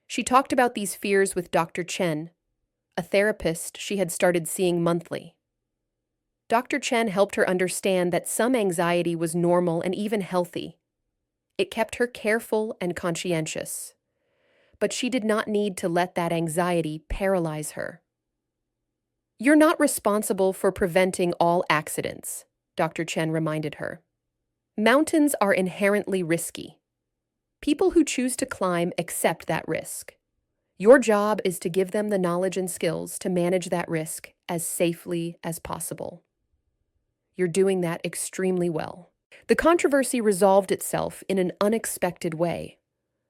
She talked about these fears with Dr. Chen, a therapist she had started seeing monthly. Dr. Chen helped her understand that some anxiety was normal and even healthy. It kept her careful and conscientious. But she did not need to let that anxiety paralyze her. "You're not responsible for preventing all accidents," Dr. Chen reminded her. "Mountains are inherently risky. People who choose to climb accept that risk. Your job is to give them the knowledge and skills to manage that risk as safely as possible. You're doing that extremely well." The controversy resolved itself in an unexpected way.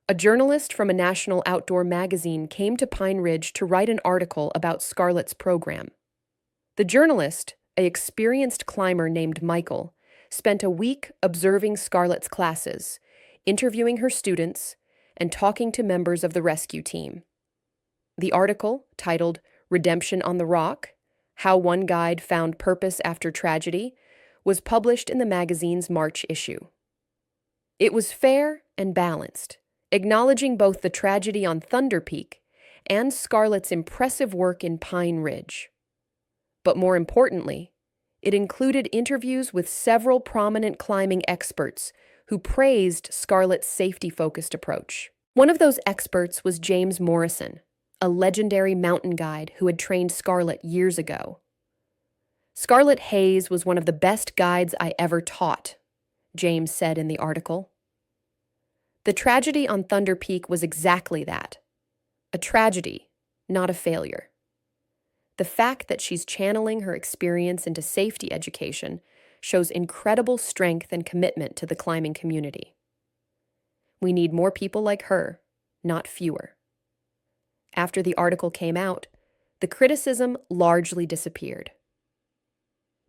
A journalist from a national outdoor magazine came to Pine Ridge to write an article about Scarlett's program. The journalist, an experienced climber named Michael, spent a week observing Scarlett's classes, interviewing her students, and talking to members of the rescue team. The article, titled "Redemption on the Rock: How One Guide Found Purpose After Tragedy," was published in the magazine's March issue. It was fair and balanced, acknowledging both the tragedy on Thunder Peak and Scarlett's impressive work in Pine Ridge. But more importantly, it included interviews with several prominent climbing experts who praised Scarlett's safety-focused approach. One of those experts was James Morrison, a legendary mountain guide who had trained Scarlett years ago. "Scarlett Hayes was one of the best guides I ever taught," James said in the article. The tragedy on Thunder Peak was exactly that. A tragedy, not a failure. The fact that she's channeling her experience into safety education shows incredible strength and commitment to the climbing community. We need more people like her, not fewer. After the article came out, the criticism largely disappeared.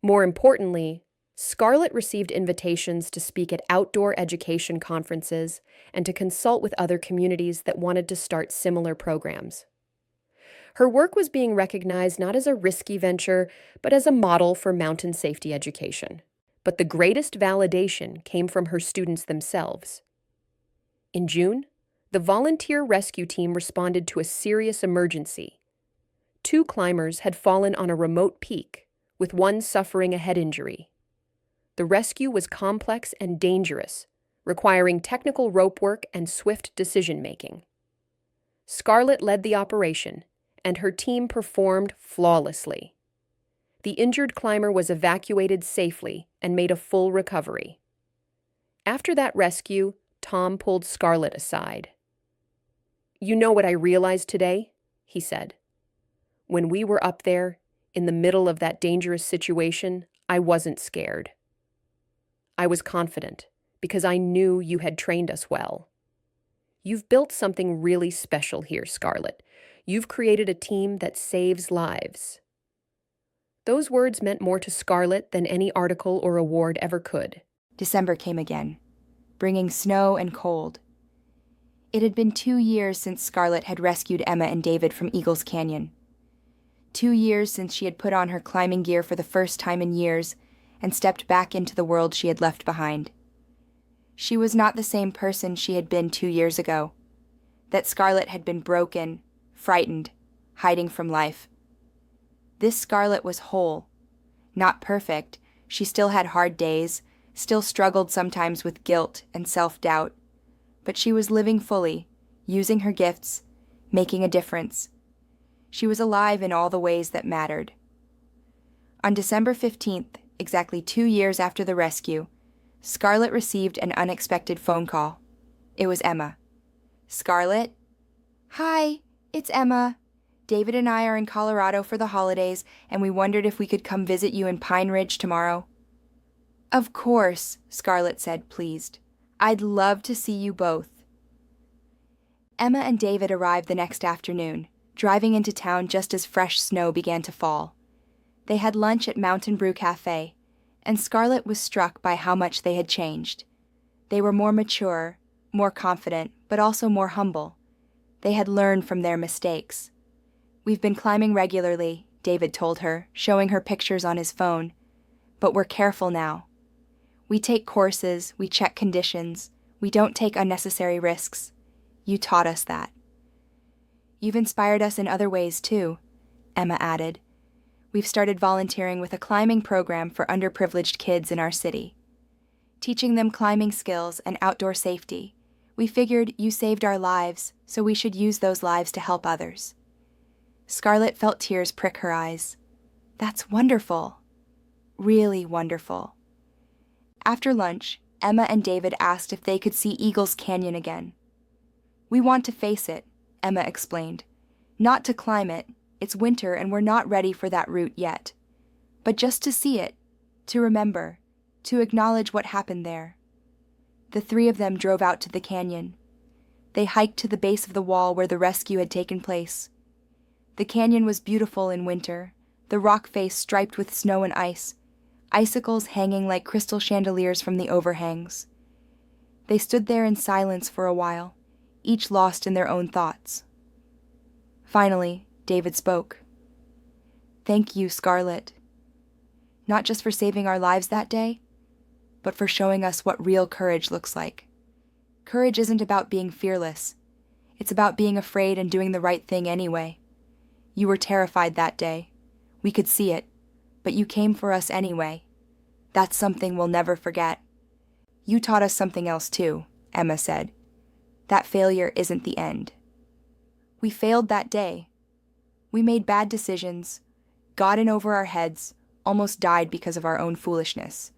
More importantly, Scarlett received invitations to speak at outdoor education conferences and to consult with other communities that wanted to start similar programs. Her work was being recognized not as a risky venture, but as a model for mountain safety education. But the greatest validation came from her students themselves. In June, the volunteer rescue team responded to a serious emergency. 2 climbers had fallen on a remote peak, with one suffering a head injury. The rescue was complex and dangerous, requiring technical rope work and swift decision-making. Scarlett led the operation, and her team performed flawlessly. The injured climber was evacuated safely and made a full recovery. After that rescue, Tom pulled Scarlett aside. "You know what I realized today?" he said. "When we were up there, in the middle of that dangerous situation, I wasn't scared. I was confident because I knew you had trained us well. You've built something really special here, Scarlett. You've created a team that saves lives." Those words meant more to Scarlett than any article or award ever could. December came again, bringing snow and cold. It had been 2 years since Scarlett had rescued Emma and David from Eagles Canyon. 2 years since she had put on her climbing gear for the first time in years and stepped back into the world she had left behind. She was not the same person she had been 2 years ago. That Scarlett had been broken, frightened, hiding from life. This Scarlett was whole. Not perfect, she still had hard days, still struggled sometimes with guilt and self-doubt, but she was living fully, using her gifts, making a difference. She was alive in all the ways that mattered. On December 15th, exactly 2 years after the rescue, Scarlett received an unexpected phone call. It was Emma. Scarlett? Hi, it's Emma. David and I are in Colorado for the holidays, and we wondered if we could come visit you in Pine Ridge tomorrow. Of course, Scarlett said, pleased. I'd love to see you both. Emma and David arrived the next afternoon, driving into town just as fresh snow began to fall. They had lunch at Mountain Brew Café, and Scarlett was struck by how much they had changed. They were more mature, more confident, but also more humble. They had learned from their mistakes. We've been climbing regularly, David told her, showing her pictures on his phone. But we're careful now. We take courses, we check conditions, we don't take unnecessary risks. You taught us that. You've inspired us in other ways, too, Emma added. We've started volunteering with a climbing program for underprivileged kids in our city. Teaching them climbing skills and outdoor safety. We figured you saved our lives, so we should use those lives to help others. Scarlett felt tears prick her eyes. That's wonderful. Really wonderful. After lunch, Emma and David asked if they could see Eagles Canyon again. We want to face it, Emma explained. Not to climb it. It's winter and we're not ready for that route yet. But just to see it, to remember, to acknowledge what happened there. The three of them drove out to the canyon. They hiked to the base of the wall where the rescue had taken place. The canyon was beautiful in winter, the rock face striped with snow and ice, icicles hanging like crystal chandeliers from the overhangs. They stood there in silence for a while, each lost in their own thoughts. Finally, David spoke. Thank you, Scarlett. Not just for saving our lives that day, but for showing us what real courage looks like. Courage isn't about being fearless. It's about being afraid and doing the right thing anyway. You were terrified that day. We could see it, but you came for us anyway. That's something we'll never forget. You taught us something else too, Emma said. That failure isn't the end. We failed that day. We made bad decisions, got in over our heads, almost died because of our own foolishness.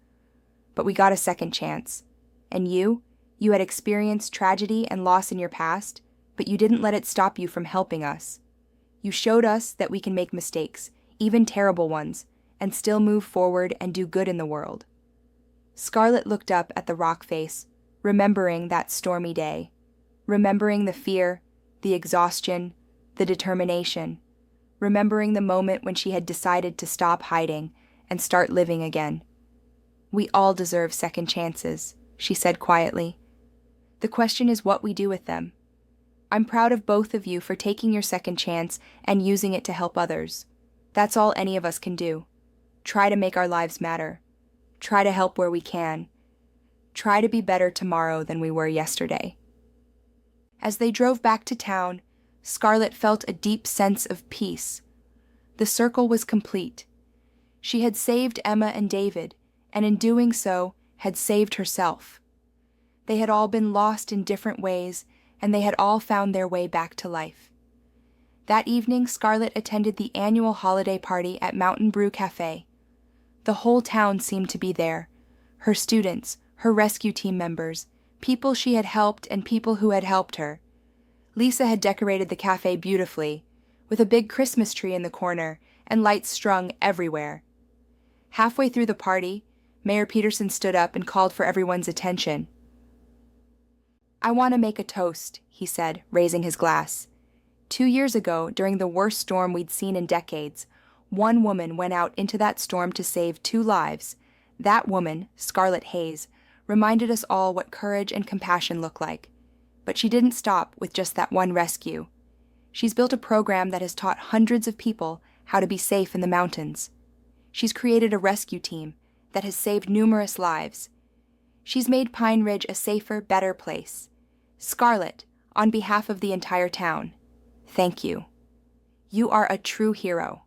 But we got a second chance. And you had experienced tragedy and loss in your past, but you didn't let it stop you from helping us. You showed us that we can make mistakes, even terrible ones, and still move forward and do good in the world. Scarlett looked up at the rock face, remembering that stormy day, remembering the fear, the exhaustion, the determination, remembering the moment when she had decided to stop hiding and start living again. We all deserve second chances, she said quietly. The question is what we do with them. I'm proud of both of you for taking your second chance and using it to help others. That's all any of us can do. Try to make our lives matter. Try to help where we can. Try to be better tomorrow than we were yesterday. As they drove back to town, Scarlett felt a deep sense of peace. The circle was complete. She had saved Emma and David, and in doing so, had saved herself. They had all been lost in different ways, and they had all found their way back to life. That evening, Scarlett attended the annual holiday party at Mountain Brew Café. The whole town seemed to be there. Her students, her rescue team members, people she had helped and people who had helped her. Lisa had decorated the cafe beautifully, with a big Christmas tree in the corner and lights strung everywhere. Halfway through the party, Mayor Peterson stood up and called for everyone's attention. I want to make a toast, he said, raising his glass. 2 years ago, during the worst storm we'd seen in decades, one woman went out into that storm to save 2 lives. That woman, Scarlett Hayes, reminded us all what courage and compassion look like. But she didn't stop with just that one rescue. She's built a program that has taught hundreds of people how to be safe in the mountains. She's created a rescue team that has saved numerous lives. She's made Pine Ridge a safer, better place. Scarlett, on behalf of the entire town, thank you. You are a true hero.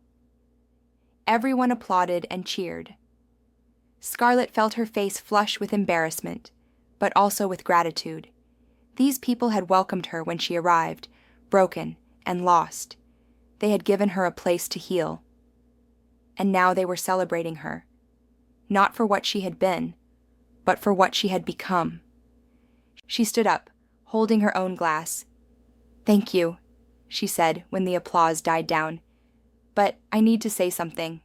Everyone applauded and cheered. Scarlett felt her face flush with embarrassment, but also with gratitude. These people had welcomed her when she arrived, broken and lost. They had given her a place to heal. and now they were celebrating her. Not for what she had been, but for what she had become. She stood up, holding her own glass. "Thank you," she said when the applause died down. "But I need to say something.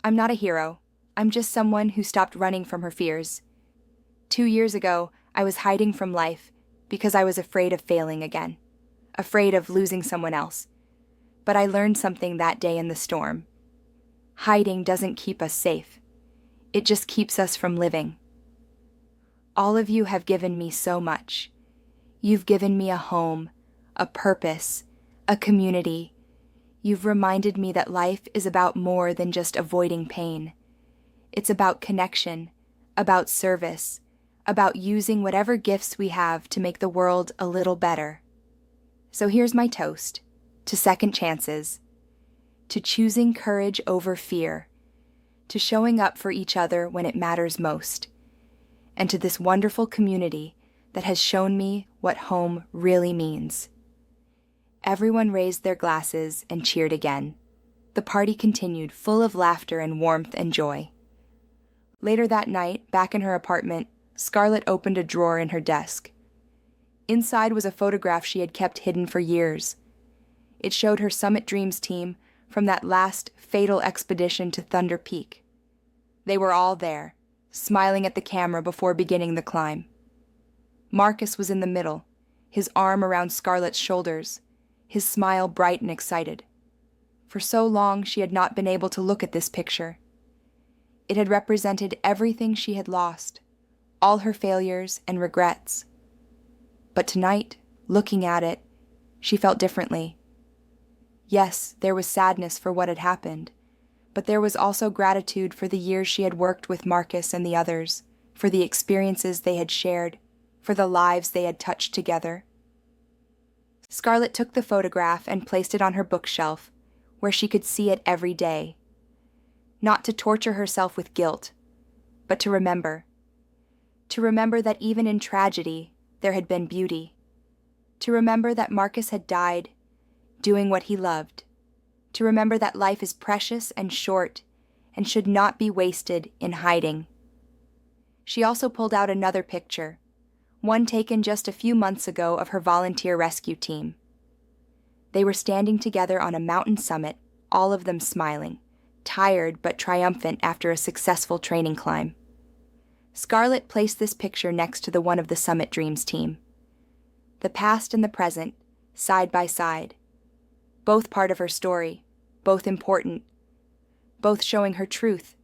I'm not a hero. I'm just someone who stopped running from her fears. 2 years ago, I was hiding from life because I was afraid of failing again, afraid of losing someone else. But I learned something that day in the storm. Hiding doesn't keep us safe. It just keeps us from living. All of you have given me so much. You've given me a home, a purpose, a community. You've reminded me that life is about more than just avoiding pain. It's about connection, about service, about using whatever gifts we have to make the world a little better. So here's my toast to second chances, to choosing courage over fear, to showing up for each other when it matters most, and to this wonderful community that has shown me what home really means." Everyone raised their glasses and cheered again. The party continued, full of laughter and warmth and joy. Later that night, back in her apartment, Scarlett opened a drawer in her desk. Inside was a photograph she had kept hidden for years. It showed her Summit Dreams team from that last fatal expedition to Thunder Peak. They were all there, smiling at the camera before beginning the climb. Marcus was in the middle, his arm around Scarlett's shoulders, his smile bright and excited. For so long she had not been able to look at this picture. It had represented everything she had lost, all her failures and regrets. But tonight, looking at it, she felt differently. Yes, there was sadness for what had happened, but there was also gratitude for the years she had worked with Marcus and the others, for the experiences they had shared, for the lives they had touched together. Scarlett took the photograph and placed it on her bookshelf, where she could see it every day. Not to torture herself with guilt, but to remember. To remember that even in tragedy, there had been beauty. To remember that Marcus had died, doing what he loved. To remember that life is precious and short, and should not be wasted in hiding. She also pulled out another picture, one taken just a few months ago of her volunteer rescue team. They were standing together on a mountain summit, all of them smiling, tired but triumphant after a successful training climb. Scarlett placed this picture next to the one of the Summit Dreams team. The past and the present, side by side. Both part of her story, both important, both showing her truth,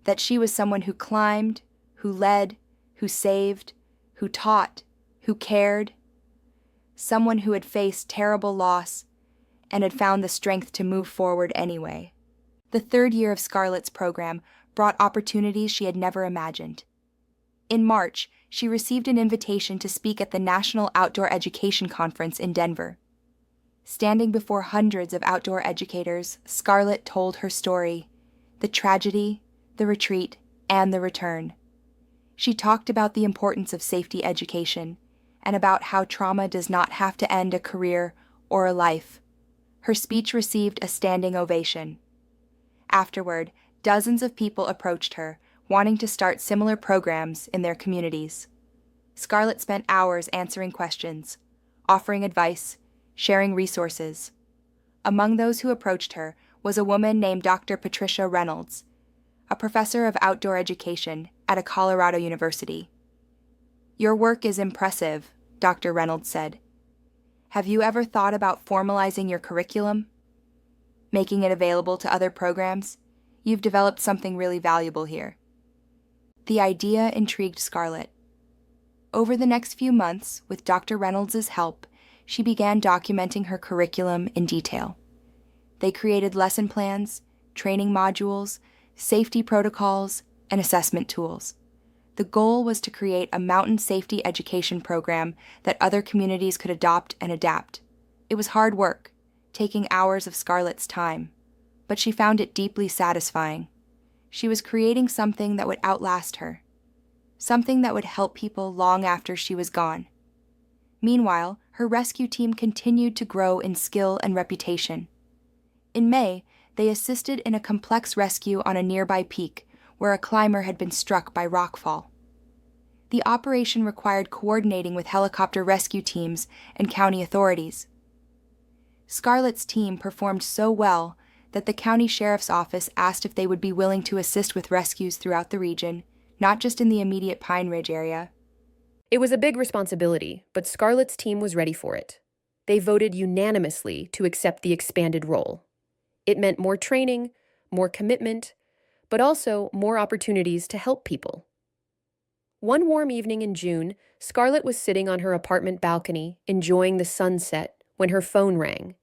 that she was someone who climbed, who led, who saved, who taught, who cared, someone who had faced terrible loss and had found the strength to move forward anyway. The 3rd year of Scarlett's program brought opportunities she had never imagined. In March, she received an invitation to speak at the National Outdoor Education Conference in Denver. Standing before hundreds of outdoor educators, Scarlett told her story, the tragedy, the retreat, and the return. She talked about the importance of safety education and about how trauma does not have to end a career or a life. Her speech received a standing ovation. Afterward, dozens of people approached her, wanting to start similar programs in their communities. Scarlett spent hours answering questions, offering advice, sharing resources. Among those who approached her was a woman named Dr. Patricia Reynolds, a professor of outdoor education at a Colorado university. "Your work is impressive," Dr. Reynolds said. "Have you ever thought about formalizing your curriculum? Making it available to other programs? You've developed something really valuable here." The idea intrigued Scarlett. Over the next few months, with Dr. Reynolds' help, she began documenting her curriculum in detail. They created lesson plans, training modules, safety protocols, and assessment tools. The goal was to create a mountain safety education program that other communities could adopt and adapt. It was hard work, taking hours of Scarlett's time, but she found it deeply satisfying. She was creating something that would outlast her, something that would help people long after she was gone. Meanwhile, her rescue team continued to grow in skill and reputation. In May, They assisted in a complex rescue on a nearby peak where a climber had been struck by rockfall. The operation required coordinating with helicopter rescue teams and county authorities. Scarlett's team performed so well that the county sheriff's office asked if they would be willing to assist with rescues throughout the region, not just in the immediate Pine Ridge area. It was a big responsibility, but Scarlett's team was ready for it. They voted unanimously to accept the expanded role. It meant more training, more commitment, but also more opportunities to help people. One warm evening in June, Scarlett was sitting on her apartment balcony, enjoying the sunset, when her phone rang.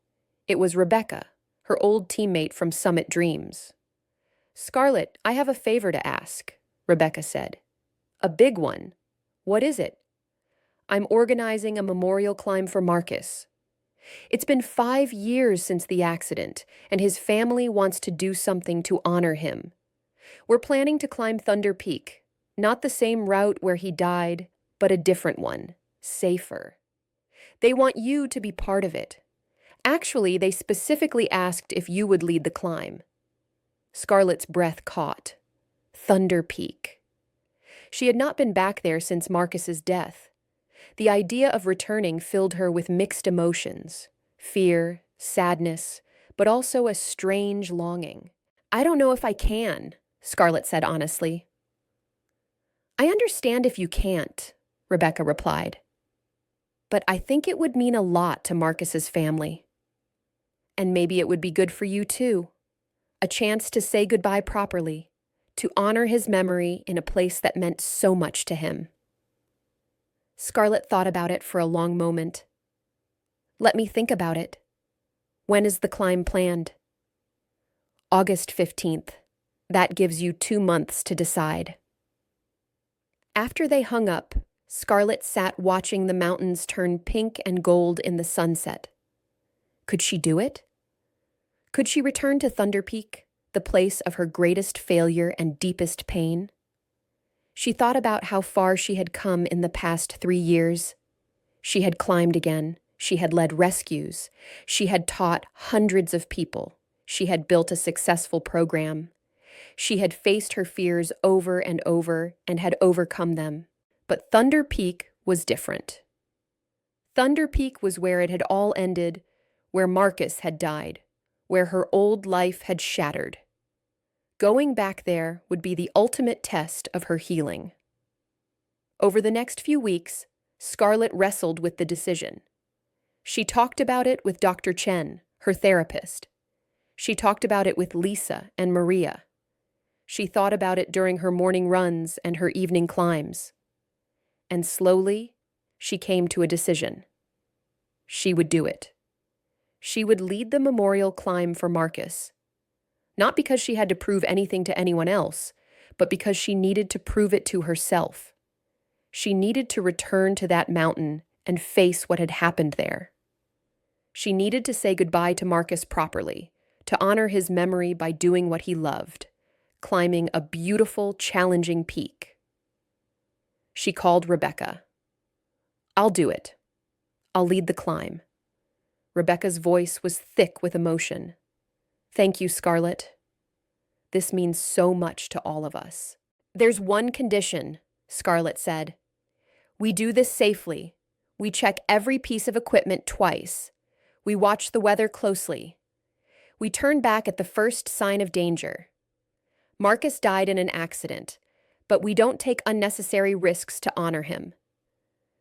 It was Rebecca, her old teammate from Summit Dreams. "Scarlett, I have a favor to ask," Rebecca said. "A big one. What is it?" "I'm organizing a memorial climb for Marcus. It's been 5 years since the accident, and his family wants to do something to honor him. We're planning to climb Thunder Peak, not the same route where he died, but a different one, safer. They want you to be part of it. Actually, they specifically asked if you would lead the climb." Scarlett's breath caught. Thunder Peak. She had not been back there since Marcus's death. The idea of returning filled her with mixed emotions, fear, sadness, but also a strange longing. "I don't know if I can," Scarlett said honestly. "I understand if you can't," Rebecca replied. "But I think it would mean a lot to Marcus's family. And maybe it would be good for you too. A chance to say goodbye properly, to honor his memory in a place that meant so much to him." Scarlett thought about it for a long moment. "Let me think about it. When is the climb planned?" "August 15th. That gives you 2 months to decide." After they hung up, Scarlett sat watching the mountains turn pink and gold in the sunset. Could she do it? Could she return to Thunder Peak, the place of her greatest failure and deepest pain? She thought about how far she had come in the past 3 years. She had climbed again. She had led rescues. She had taught hundreds of people. She had built a successful program. She had faced her fears over and over and had overcome them. But Thunder Peak was different. Thunder Peak was where it had all ended, where Marcus had died, where her old life had shattered. Going back there would be the ultimate test of her healing. Over the next few weeks, Scarlett wrestled with the decision. She talked about it with Dr. Chen, her therapist. She talked about it with Lisa and Maria. She thought about it during her morning runs and her evening climbs. And slowly, she came to a decision. She would do it. She would lead the memorial climb for Marcus. Not because she had to prove anything to anyone else, but because she needed to prove it to herself. She needed to return to that mountain and face what had happened there. She needed to say goodbye to Marcus properly, to honor his memory by doing what he loved, climbing a beautiful, challenging peak. She called Rebecca. "I'll do it. I'll lead the climb." Rebecca's voice was thick with emotion. "Thank you, Scarlett. This means so much to all of us." "There's one condition," Scarlett said. "We do this safely. We check every piece of equipment twice. We watch the weather closely. We turn back at the first sign of danger. Marcus died in an accident, but we don't take unnecessary risks to honor him.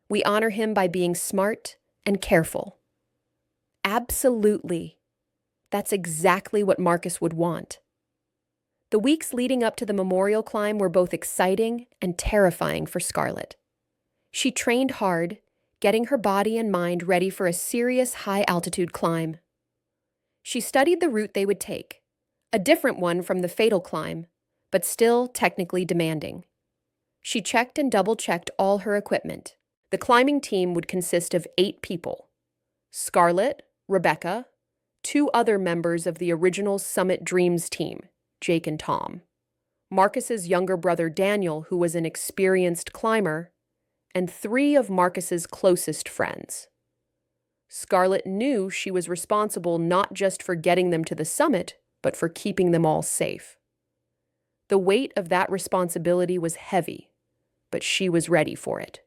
We honor him by being smart and careful." Absolutely. That's exactly what Marcus would want. The weeks leading up to the memorial climb were both exciting and terrifying for Scarlett. She trained hard, getting her body and mind ready for a serious high-altitude climb. She studied the route they would take, a different one from the fatal climb, but still technically demanding. She checked and double-checked all her equipment. The climbing team would consist of 8 people: Scarlett, Rebecca, 2 other members of the original Summit Dreams team, Jake and Tom, Marcus's younger brother Daniel, who was an experienced climber, and 3 of Marcus's closest friends. Scarlett knew she was responsible not just for getting them to the summit, but for keeping them all safe. The weight of that responsibility was heavy, but she was ready for it.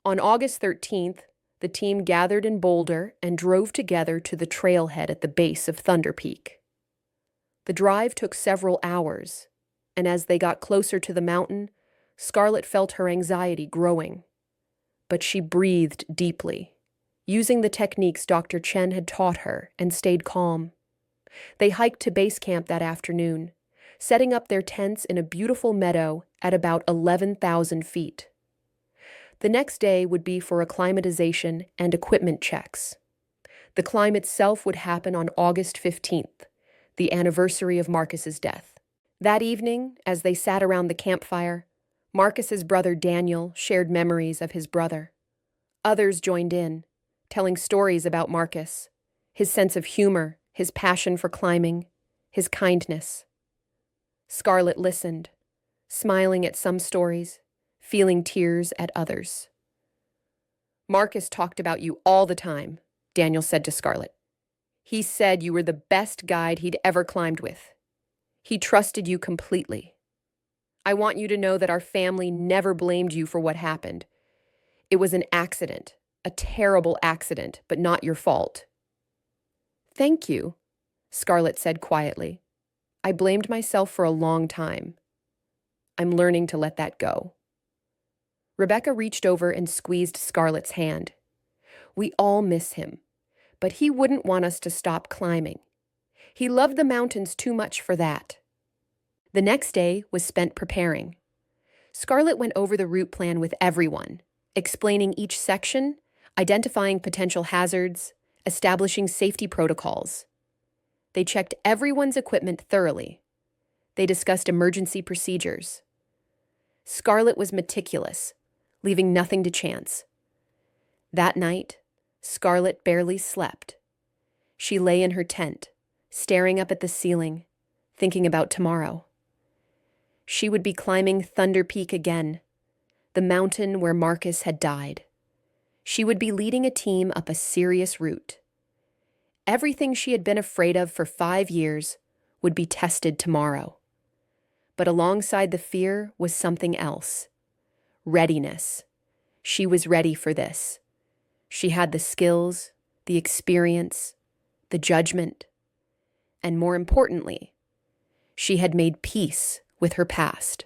On August 13th, the team gathered in Boulder and drove together to the trailhead at the base of Thunder Peak. The drive took several hours, and as they got closer to the mountain, Scarlett felt her anxiety growing. But she breathed deeply, using the techniques Dr. Chen had taught her, and stayed calm. They hiked to base camp that afternoon, setting up their tents in a beautiful meadow at about 11,000 feet. The next day would be for acclimatization and equipment checks. The climb itself would happen on August 15th, the anniversary of Marcus's death. That evening, as they sat around the campfire, Marcus's brother Daniel shared memories of his brother. Others joined in, telling stories about Marcus, his sense of humor, his passion for climbing, his kindness. Scarlett listened, smiling at some stories, feeling tears at others. "Marcus talked about you all the time," Daniel said to Scarlett. "He said you were the best guide he'd ever climbed with. He trusted you completely. I want you to know that our family never blamed you for what happened. It was an accident, a terrible accident, but not your fault." "Thank you," Scarlett said quietly. "I blamed myself for a long time. I'm learning to let that go." Rebecca reached over and squeezed Scarlett's hand. "We all miss him, but he wouldn't want us to stop climbing. He loved the mountains too much for that." The next day was spent preparing. Scarlett went over the route plan with everyone, explaining each section, identifying potential hazards, establishing safety protocols. They checked everyone's equipment thoroughly. They discussed emergency procedures. Scarlett was meticulous, leaving nothing to chance. That night, Scarlett barely slept. She lay in her tent, staring up at the ceiling, thinking about tomorrow. She would be climbing Thunder Peak again, the mountain where Marcus had died. She would be leading a team up a serious route. Everything she had been afraid of for 5 years would be tested tomorrow. But alongside the fear was something else. Readiness. She was ready for this. She had the skills, the experience, the judgment, and more importantly, she had made peace with her past.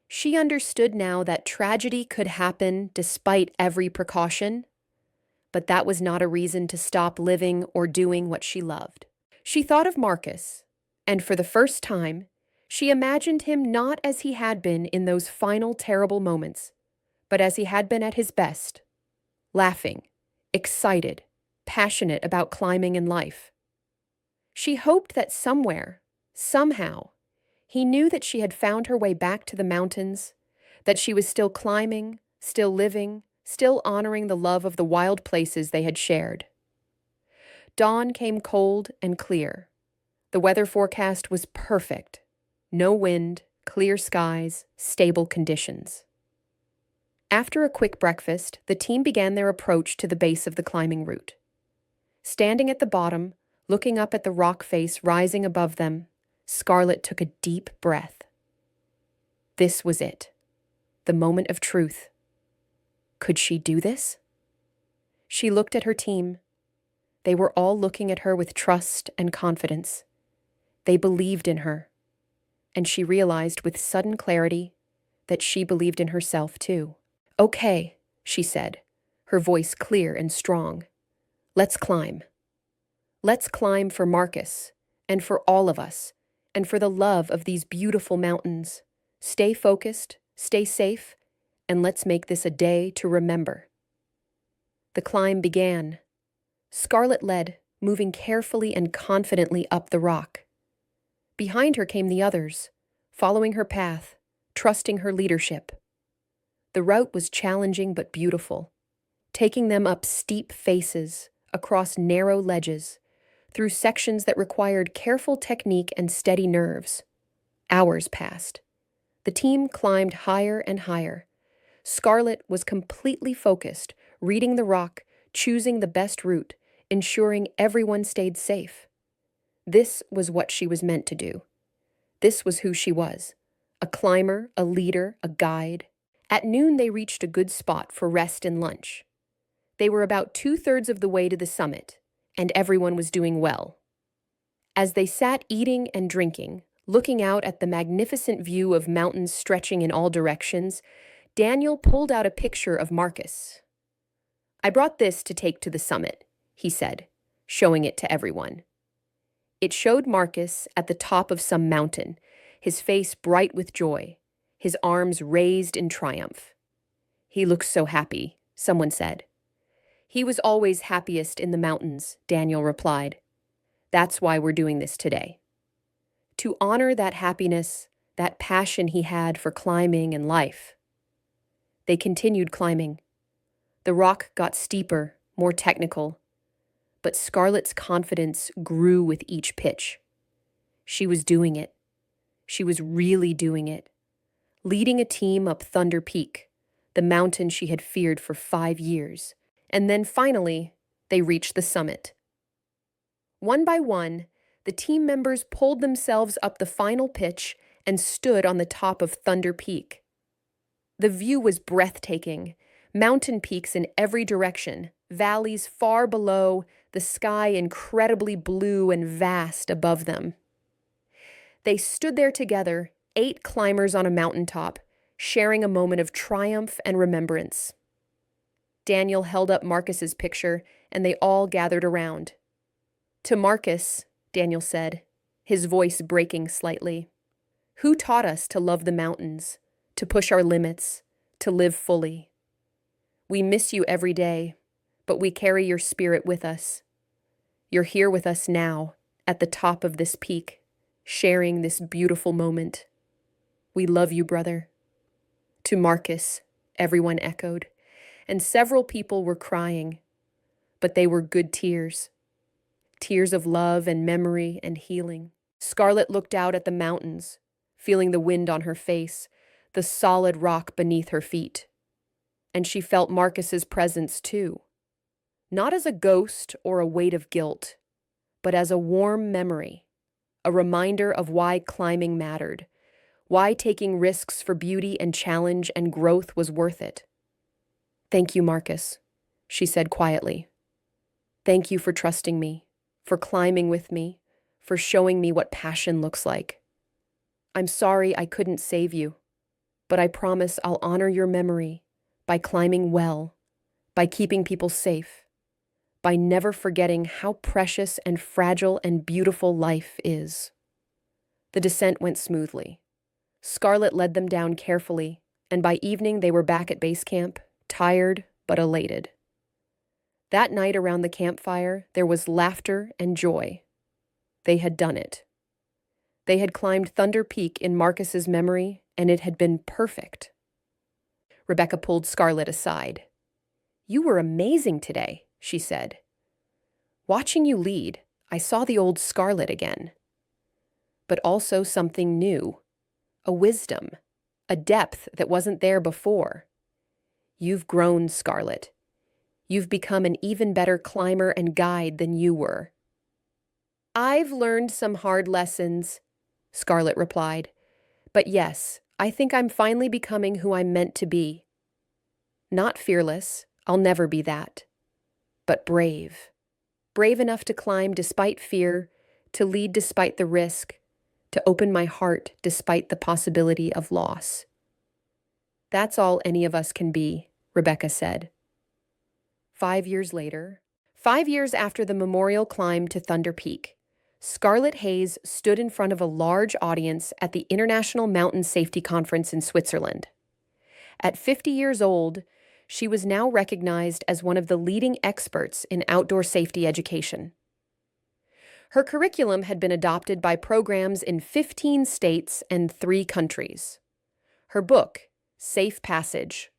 She understood now that tragedy could happen despite every precaution, but that was not a reason to stop living or doing what she loved. She thought of Marcus, and for the first time, she imagined him not as he had been in those final terrible moments, but as he had been at his best, laughing, excited, passionate about climbing and life. She hoped that somewhere, somehow, he knew that she had found her way back to the mountains, that she was still climbing, still living, still honoring the love of the wild places they had shared. Dawn came cold and clear. The weather forecast was perfect. No wind, clear skies, stable conditions. After a quick breakfast, the team began their approach to the base of the climbing route. Standing at the bottom, looking up at the rock face rising above them, Scarlett took a deep breath. This was it, the moment of truth. Could she do this? She looked at her team. They were all looking at her with trust and confidence. They believed in her. And she realized with sudden clarity that she believed in herself too. "Okay," she said, her voice clear and strong. "Let's climb. Let's climb for Marcus, and for all of us, and for the love of these beautiful mountains. Stay focused, stay safe, and let's make this a day to remember." The climb began. Scarlett led, moving carefully and confidently up the rock. Behind her came the others, following her path, trusting her leadership. The route was challenging but beautiful, taking them up steep faces, across narrow ledges, through sections that required careful technique and steady nerves. Hours passed. The team climbed higher and higher. Scarlett was completely focused, reading the rock, choosing the best route, ensuring everyone stayed safe. This was what she was meant to do. This was who she was. A climber, a leader, a guide. At noon, they reached a good spot for rest and lunch. They were about 2/3 of the way to the summit, and everyone was doing well. As they sat eating and drinking, looking out at the magnificent view of mountains stretching in all directions, Daniel pulled out a picture of Marcus. "I brought this to take to the summit," he said, showing it to everyone. It showed Marcus at the top of some mountain, his face bright with joy, his arms raised in triumph. "He looks so happy," someone said. "He was always happiest in the mountains," Daniel replied. "That's why we're doing this today. To honor that happiness, that passion he had for climbing and life." They continued climbing. The rock got steeper, more technical, but Scarlett's confidence grew with each pitch. She was doing it. She was really doing it. Leading a team up Thunder Peak, the mountain she had feared for 5 years. And then finally, they reached the summit. One by one, the team members pulled themselves up the final pitch and stood on the top of Thunder Peak. The view was breathtaking, mountain peaks in every direction, valleys far below, the sky incredibly blue and vast above them. They stood there together, 8 climbers on a mountaintop, sharing a moment of triumph and remembrance. Daniel held up Marcus's picture, and they all gathered around. "To Marcus," Daniel said, his voice breaking slightly, "who taught us to love the mountains, to push our limits, to live fully? We miss you every day, but we carry your spirit with us. You're here with us now, at the top of this peak, sharing this beautiful moment. We love you, brother." "To Marcus," everyone echoed, and several people were crying, but they were good tears. Tears of love and memory and healing. Scarlett looked out at the mountains, feeling the wind on her face, the solid rock beneath her feet. And she felt Marcus's presence too. Not as a ghost or a weight of guilt, but as a warm memory, a reminder of why climbing mattered, why taking risks for beauty and challenge and growth was worth it. "Thank you, Marcus," she said quietly. "Thank you for trusting me, for climbing with me, for showing me what passion looks like. I'm sorry I couldn't save you, but I promise I'll honor your memory by climbing well, by keeping people safe, by never forgetting how precious and fragile and beautiful life is." The descent went smoothly. Scarlett led them down carefully, and by evening they were back at base camp, tired but elated. That night around the campfire, there was laughter and joy. They had done it. They had climbed Thunder Peak in Marcus's memory, and it had been perfect. Rebecca pulled Scarlett aside. "You were amazing today," she said. "Watching you lead, I saw the old Scarlett again. But also something new, a wisdom, a depth that wasn't there before. You've grown, Scarlett. You've become an even better climber and guide than you were." "I've learned some hard lessons," Scarlett replied. "But yes, I think I'm finally becoming who I'm meant to be. Not fearless, I'll never be that. But brave. Brave enough to climb despite fear, to lead despite the risk, to open my heart despite the possibility of loss." "That's all any of us can be," Rebecca said. 5 years later, 5 years after the memorial climb to Thunder Peak, Scarlett Hayes stood in front of a large audience at the International Mountain Safety Conference in Switzerland. At 50 years old, she was now recognized as one of the leading experts in outdoor safety education. Her curriculum had been adopted by programs in 15 states and 3 countries. Her book, Safe Passage,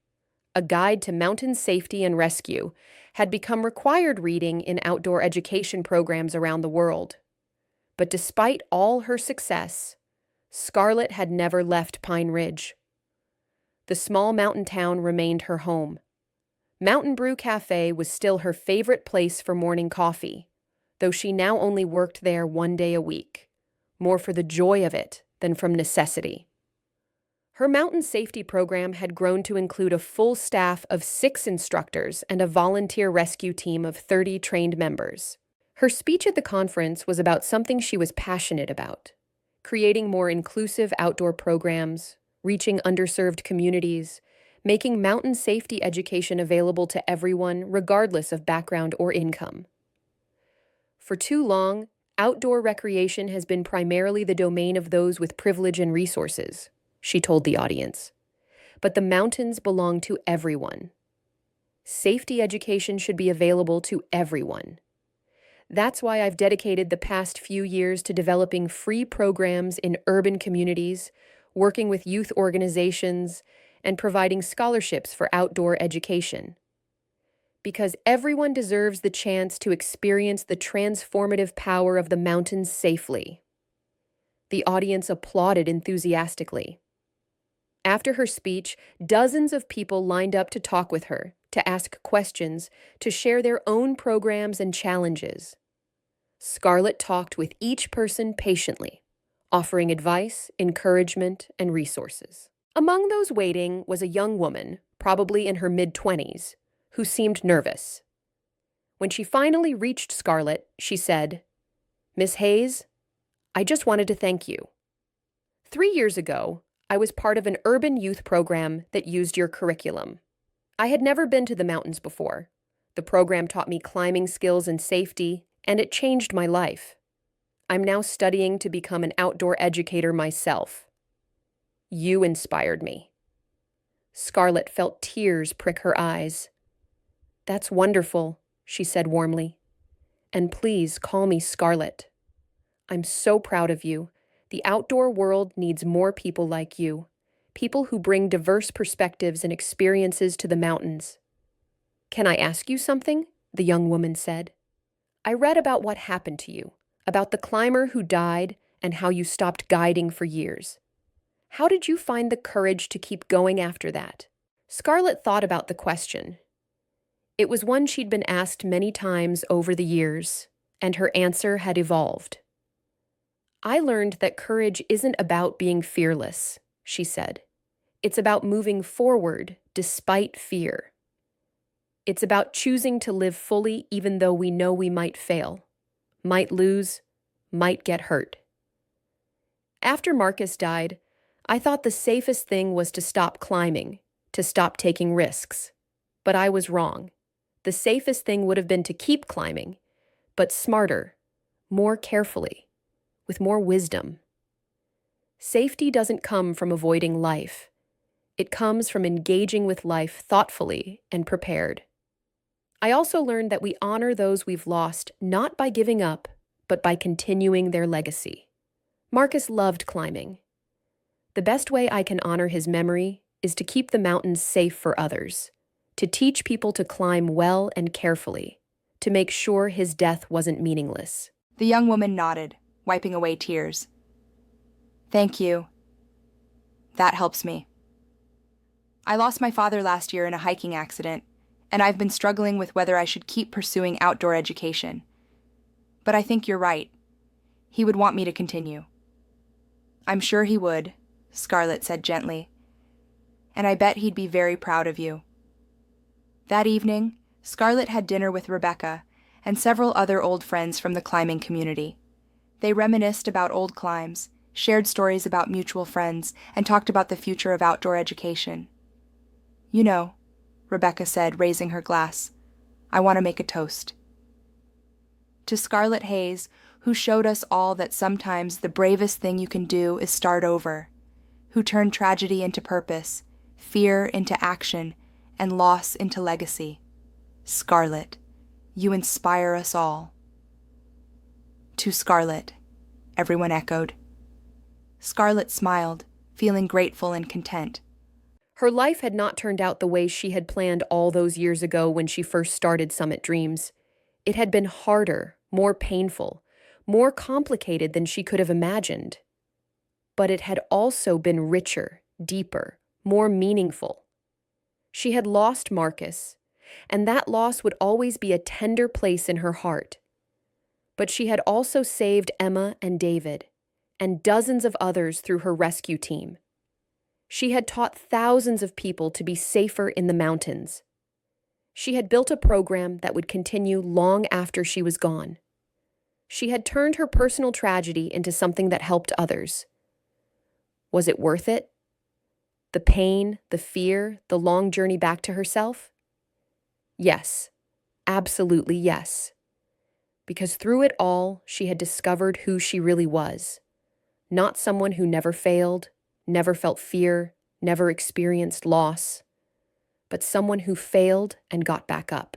A Guide to Mountain Safety and Rescue, had become required reading in outdoor education programs around the world. But despite all her success, Scarlett had never left Pine Ridge. The small mountain town remained her home. Mountain Brew Café was still her favorite place for morning coffee, though she now only worked there 1 day a week, more for the joy of it than from necessity. Her mountain safety program had grown to include a full staff of 6 instructors and a volunteer rescue team of 30 trained members. Her speech at the conference was about something she was passionate about: creating more inclusive outdoor programs, reaching underserved communities, making mountain safety education available to everyone regardless of background or income. For too long, outdoor recreation has been primarily the domain of those with privilege and resources, she told the audience. But the mountains belong to everyone. Safety education should be available to everyone. That's why I've dedicated the past few years to developing free programs in urban communities, working with youth organizations, and providing scholarships for outdoor education. Because everyone deserves the chance to experience the transformative power of the mountains safely. The audience applauded enthusiastically. After her speech, dozens of people lined up to talk with her, to ask questions, to share their own programs and challenges. Scarlett talked with each person patiently, offering advice, encouragement, and resources. Among those waiting was a young woman, probably in her mid-20s, who seemed nervous. When she finally reached Scarlett, she said, "Miss Hayes, I just wanted to thank you. 3 years ago, I was part of an urban youth program that used your curriculum. I had never been to the mountains before. The program taught me climbing skills and safety, and it changed my life. I'm now studying to become an outdoor educator myself. You inspired me." Scarlett felt tears prick her eyes. "That's wonderful," she said warmly. "And please call me Scarlett. I'm so proud of you. The outdoor world needs more people like you, people who bring diverse perspectives and experiences to the mountains." "Can I ask you something?" the young woman said. "I read about what happened to you, about the climber who died and how you stopped guiding for years. How did you find the courage to keep going after that?" Scarlett thought about the question. It was one she'd been asked many times over the years, and her answer had evolved. "I learned that courage isn't about being fearless," she said. "It's about moving forward despite fear. It's about choosing to live fully even though we know we might fail, might lose, might get hurt." After Marcus died, I thought the safest thing was to stop climbing, to stop taking risks. But I was wrong. The safest thing would have been to keep climbing, but smarter, more carefully, with more wisdom. Safety doesn't come from avoiding life. It comes from engaging with life thoughtfully and prepared. I also learned that we honor those we've lost not by giving up, but by continuing their legacy. Marcus loved climbing. The best way I can honor his memory is to keep the mountains safe for others, to teach people to climb well and carefully, to make sure his death wasn't meaningless. The young woman nodded, wiping away tears. "Thank you. That helps me. I lost my father last year in a hiking accident, and I've been struggling with whether I should keep pursuing outdoor education. But I think you're right. He would want me to continue." "I'm sure he would," Scarlett said gently. "And I bet he'd be very proud of you." That evening, Scarlett had dinner with Rebecca and several other old friends from the climbing community. They reminisced about old climbs, shared stories about mutual friends, and talked about the future of outdoor education. "You know," Rebecca said, raising her glass, "I want to make a toast. To Scarlett Hayes, who showed us all that sometimes the bravest thing you can do is start over, who turned tragedy into purpose, fear into action, and loss into legacy. Scarlett, you inspire us all." "To Scarlett," everyone echoed. Scarlett smiled, feeling grateful and content. Her life had not turned out the way she had planned all those years ago when she first started Summit Dreams. It had been harder, more painful, more complicated than she could have imagined. But it had also been richer, deeper, more meaningful. She had lost Marcus, and that loss would always be a tender place in her heart. But she had also saved Emma and David, and dozens of others through her rescue team. She had taught thousands of people to be safer in the mountains. She had built a program that would continue long after she was gone. She had turned her personal tragedy into something that helped others. Was it worth it? The pain, the fear, the long journey back to herself? Yes, absolutely yes. Because through it all, she had discovered who she really was. Not someone who never failed, never felt fear, never experienced loss, but someone who failed and got back up.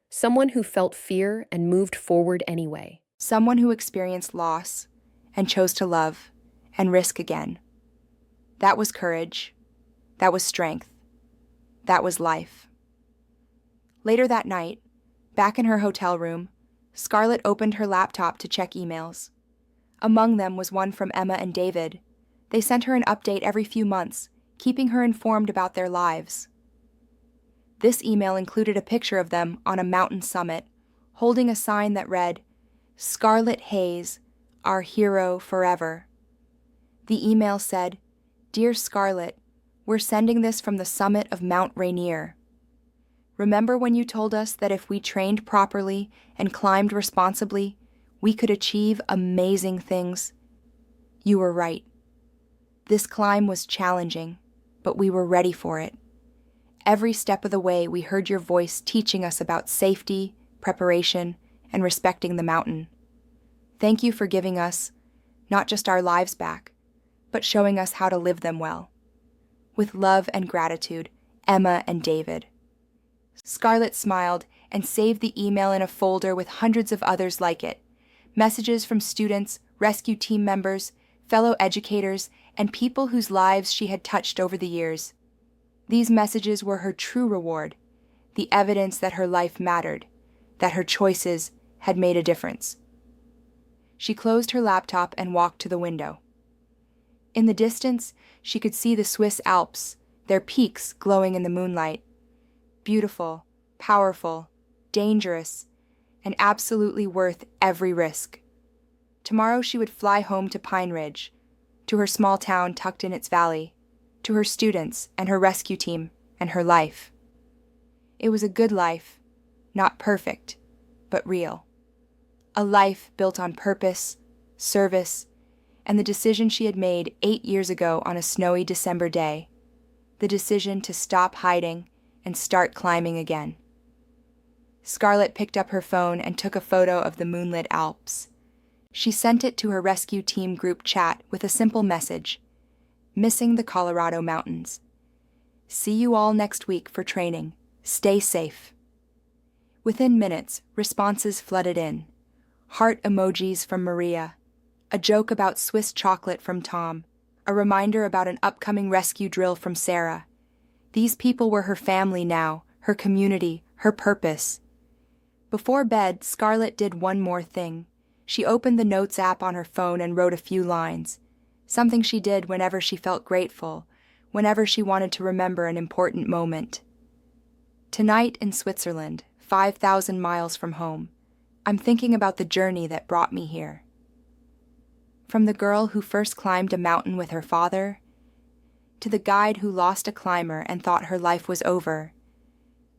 Someone who felt fear and moved forward anyway. Someone who experienced loss and chose to love and risk again. That was courage. That was strength. That was life. Later that night, back in her hotel room, Scarlett opened her laptop to check emails. Among them was one from Emma and David. They sent her an update every few months, keeping her informed about their lives. This email included a picture of them on a mountain summit, holding a sign that read, "Scarlett Hayes, our hero forever." The email said, "Dear Scarlett, we're sending this from the summit of Mount Rainier. Remember when you told us that if we trained properly and climbed responsibly, we could achieve amazing things? You were right. This climb was challenging, but we were ready for it. Every step of the way, we heard your voice teaching us about safety, preparation, and respecting the mountain. Thank you for giving us not just our lives back, but showing us how to live them well. With love and gratitude, Emma and David." Scarlett smiled and saved the email in a folder with hundreds of others like it. Messages from students, rescue team members, fellow educators, and people whose lives she had touched over the years. These messages were her true reward, the evidence that her life mattered, that her choices had made a difference. She closed her laptop and walked to the window. In the distance, she could see the Swiss Alps, their peaks glowing in the moonlight. Beautiful, powerful, dangerous, and absolutely worth every risk. Tomorrow she would fly home to Pine Ridge, to her small town tucked in its valley, to her students and her rescue team and her life. It was a good life, not perfect, but real. A life built on purpose, service, and the decision she had made 8 years ago on a snowy December day, the decision to stop hiding and start climbing again. Scarlett picked up her phone and took a photo of the moonlit Alps. She sent it to her rescue team group chat with a simple message, "Missing the Colorado mountains. See you all next week for training. Stay safe." Within minutes, responses flooded in. Heart emojis from Maria, a joke about Swiss chocolate from Tom, a reminder about an upcoming rescue drill from Sarah. These people were her family now, her community, her purpose. Before bed, Scarlett did one more thing. She opened the Notes app on her phone and wrote a few lines, something she did whenever she felt grateful, whenever she wanted to remember an important moment. "Tonight in Switzerland, 5,000 miles from home, I'm thinking about the journey that brought me here." From the girl who first climbed a mountain with her father, to the guide who lost a climber and thought her life was over,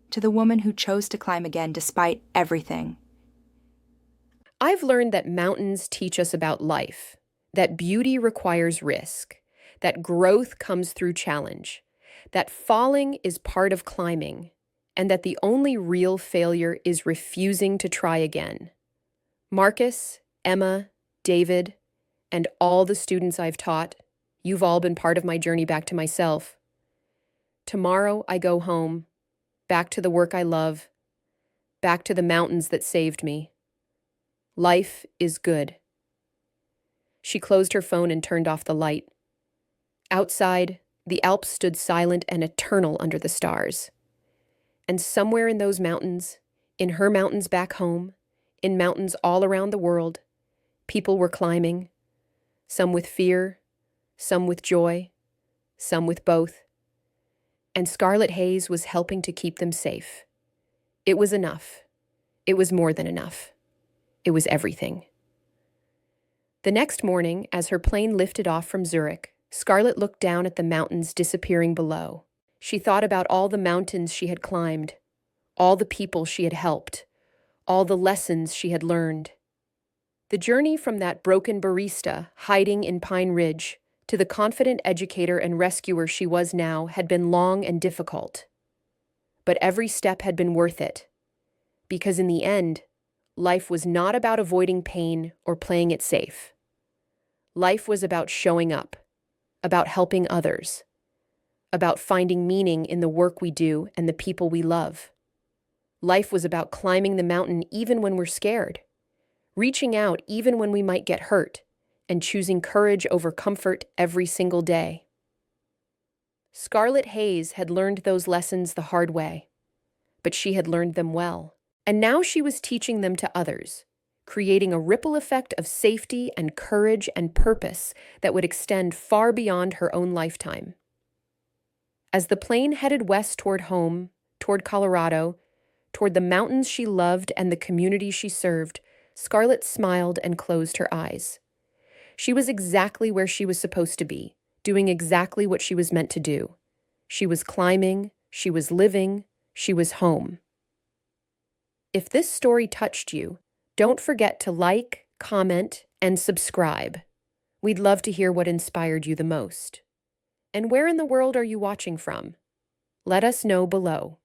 to the woman who chose to climb again despite everything. I've learned that mountains teach us about life, that beauty requires risk, that growth comes through challenge, that falling is part of climbing, and that the only real failure is refusing to try again. Marcus, Emma, David, and all the students I've taught, you've all been part of my journey back to myself. Tomorrow I go home, back to the work I love, back to the mountains that saved me. Life is good. She closed her phone and turned off the light. Outside, the Alps stood silent and eternal under the stars. And somewhere in those mountains, in her mountains back home, in mountains all around the world, people were climbing, some with fear, some with joy, some with both. And Scarlett Hayes was helping to keep them safe. It was enough. It was more than enough. It was everything. The next morning, as her plane lifted off from Zurich, Scarlett looked down at the mountains disappearing below. She thought about all the mountains she had climbed, all the people she had helped, all the lessons she had learned. The journey from that broken barista hiding in Pine Ridge to the confident educator and rescuer she was now had been long and difficult. But every step had been worth it, because in the end, life was not about avoiding pain or playing it safe. Life was about showing up, about helping others, about finding meaning in the work we do and the people we love. Life was about climbing the mountain even when we're scared, reaching out even when we might get hurt, and choosing courage over comfort every single day. Scarlett Hayes had learned those lessons the hard way, but she had learned them well. And now she was teaching them to others, creating a ripple effect of safety and courage and purpose that would extend far beyond her own lifetime. As the plane headed west toward home, toward Colorado, toward the mountains she loved and the community she served, Scarlett smiled and closed her eyes. She was exactly where she was supposed to be, doing exactly what she was meant to do. She was climbing, she was living, she was home. If this story touched you, don't forget to like, comment, and subscribe. We'd love to hear what inspired you the most. And where in the world are you watching from? Let us know below.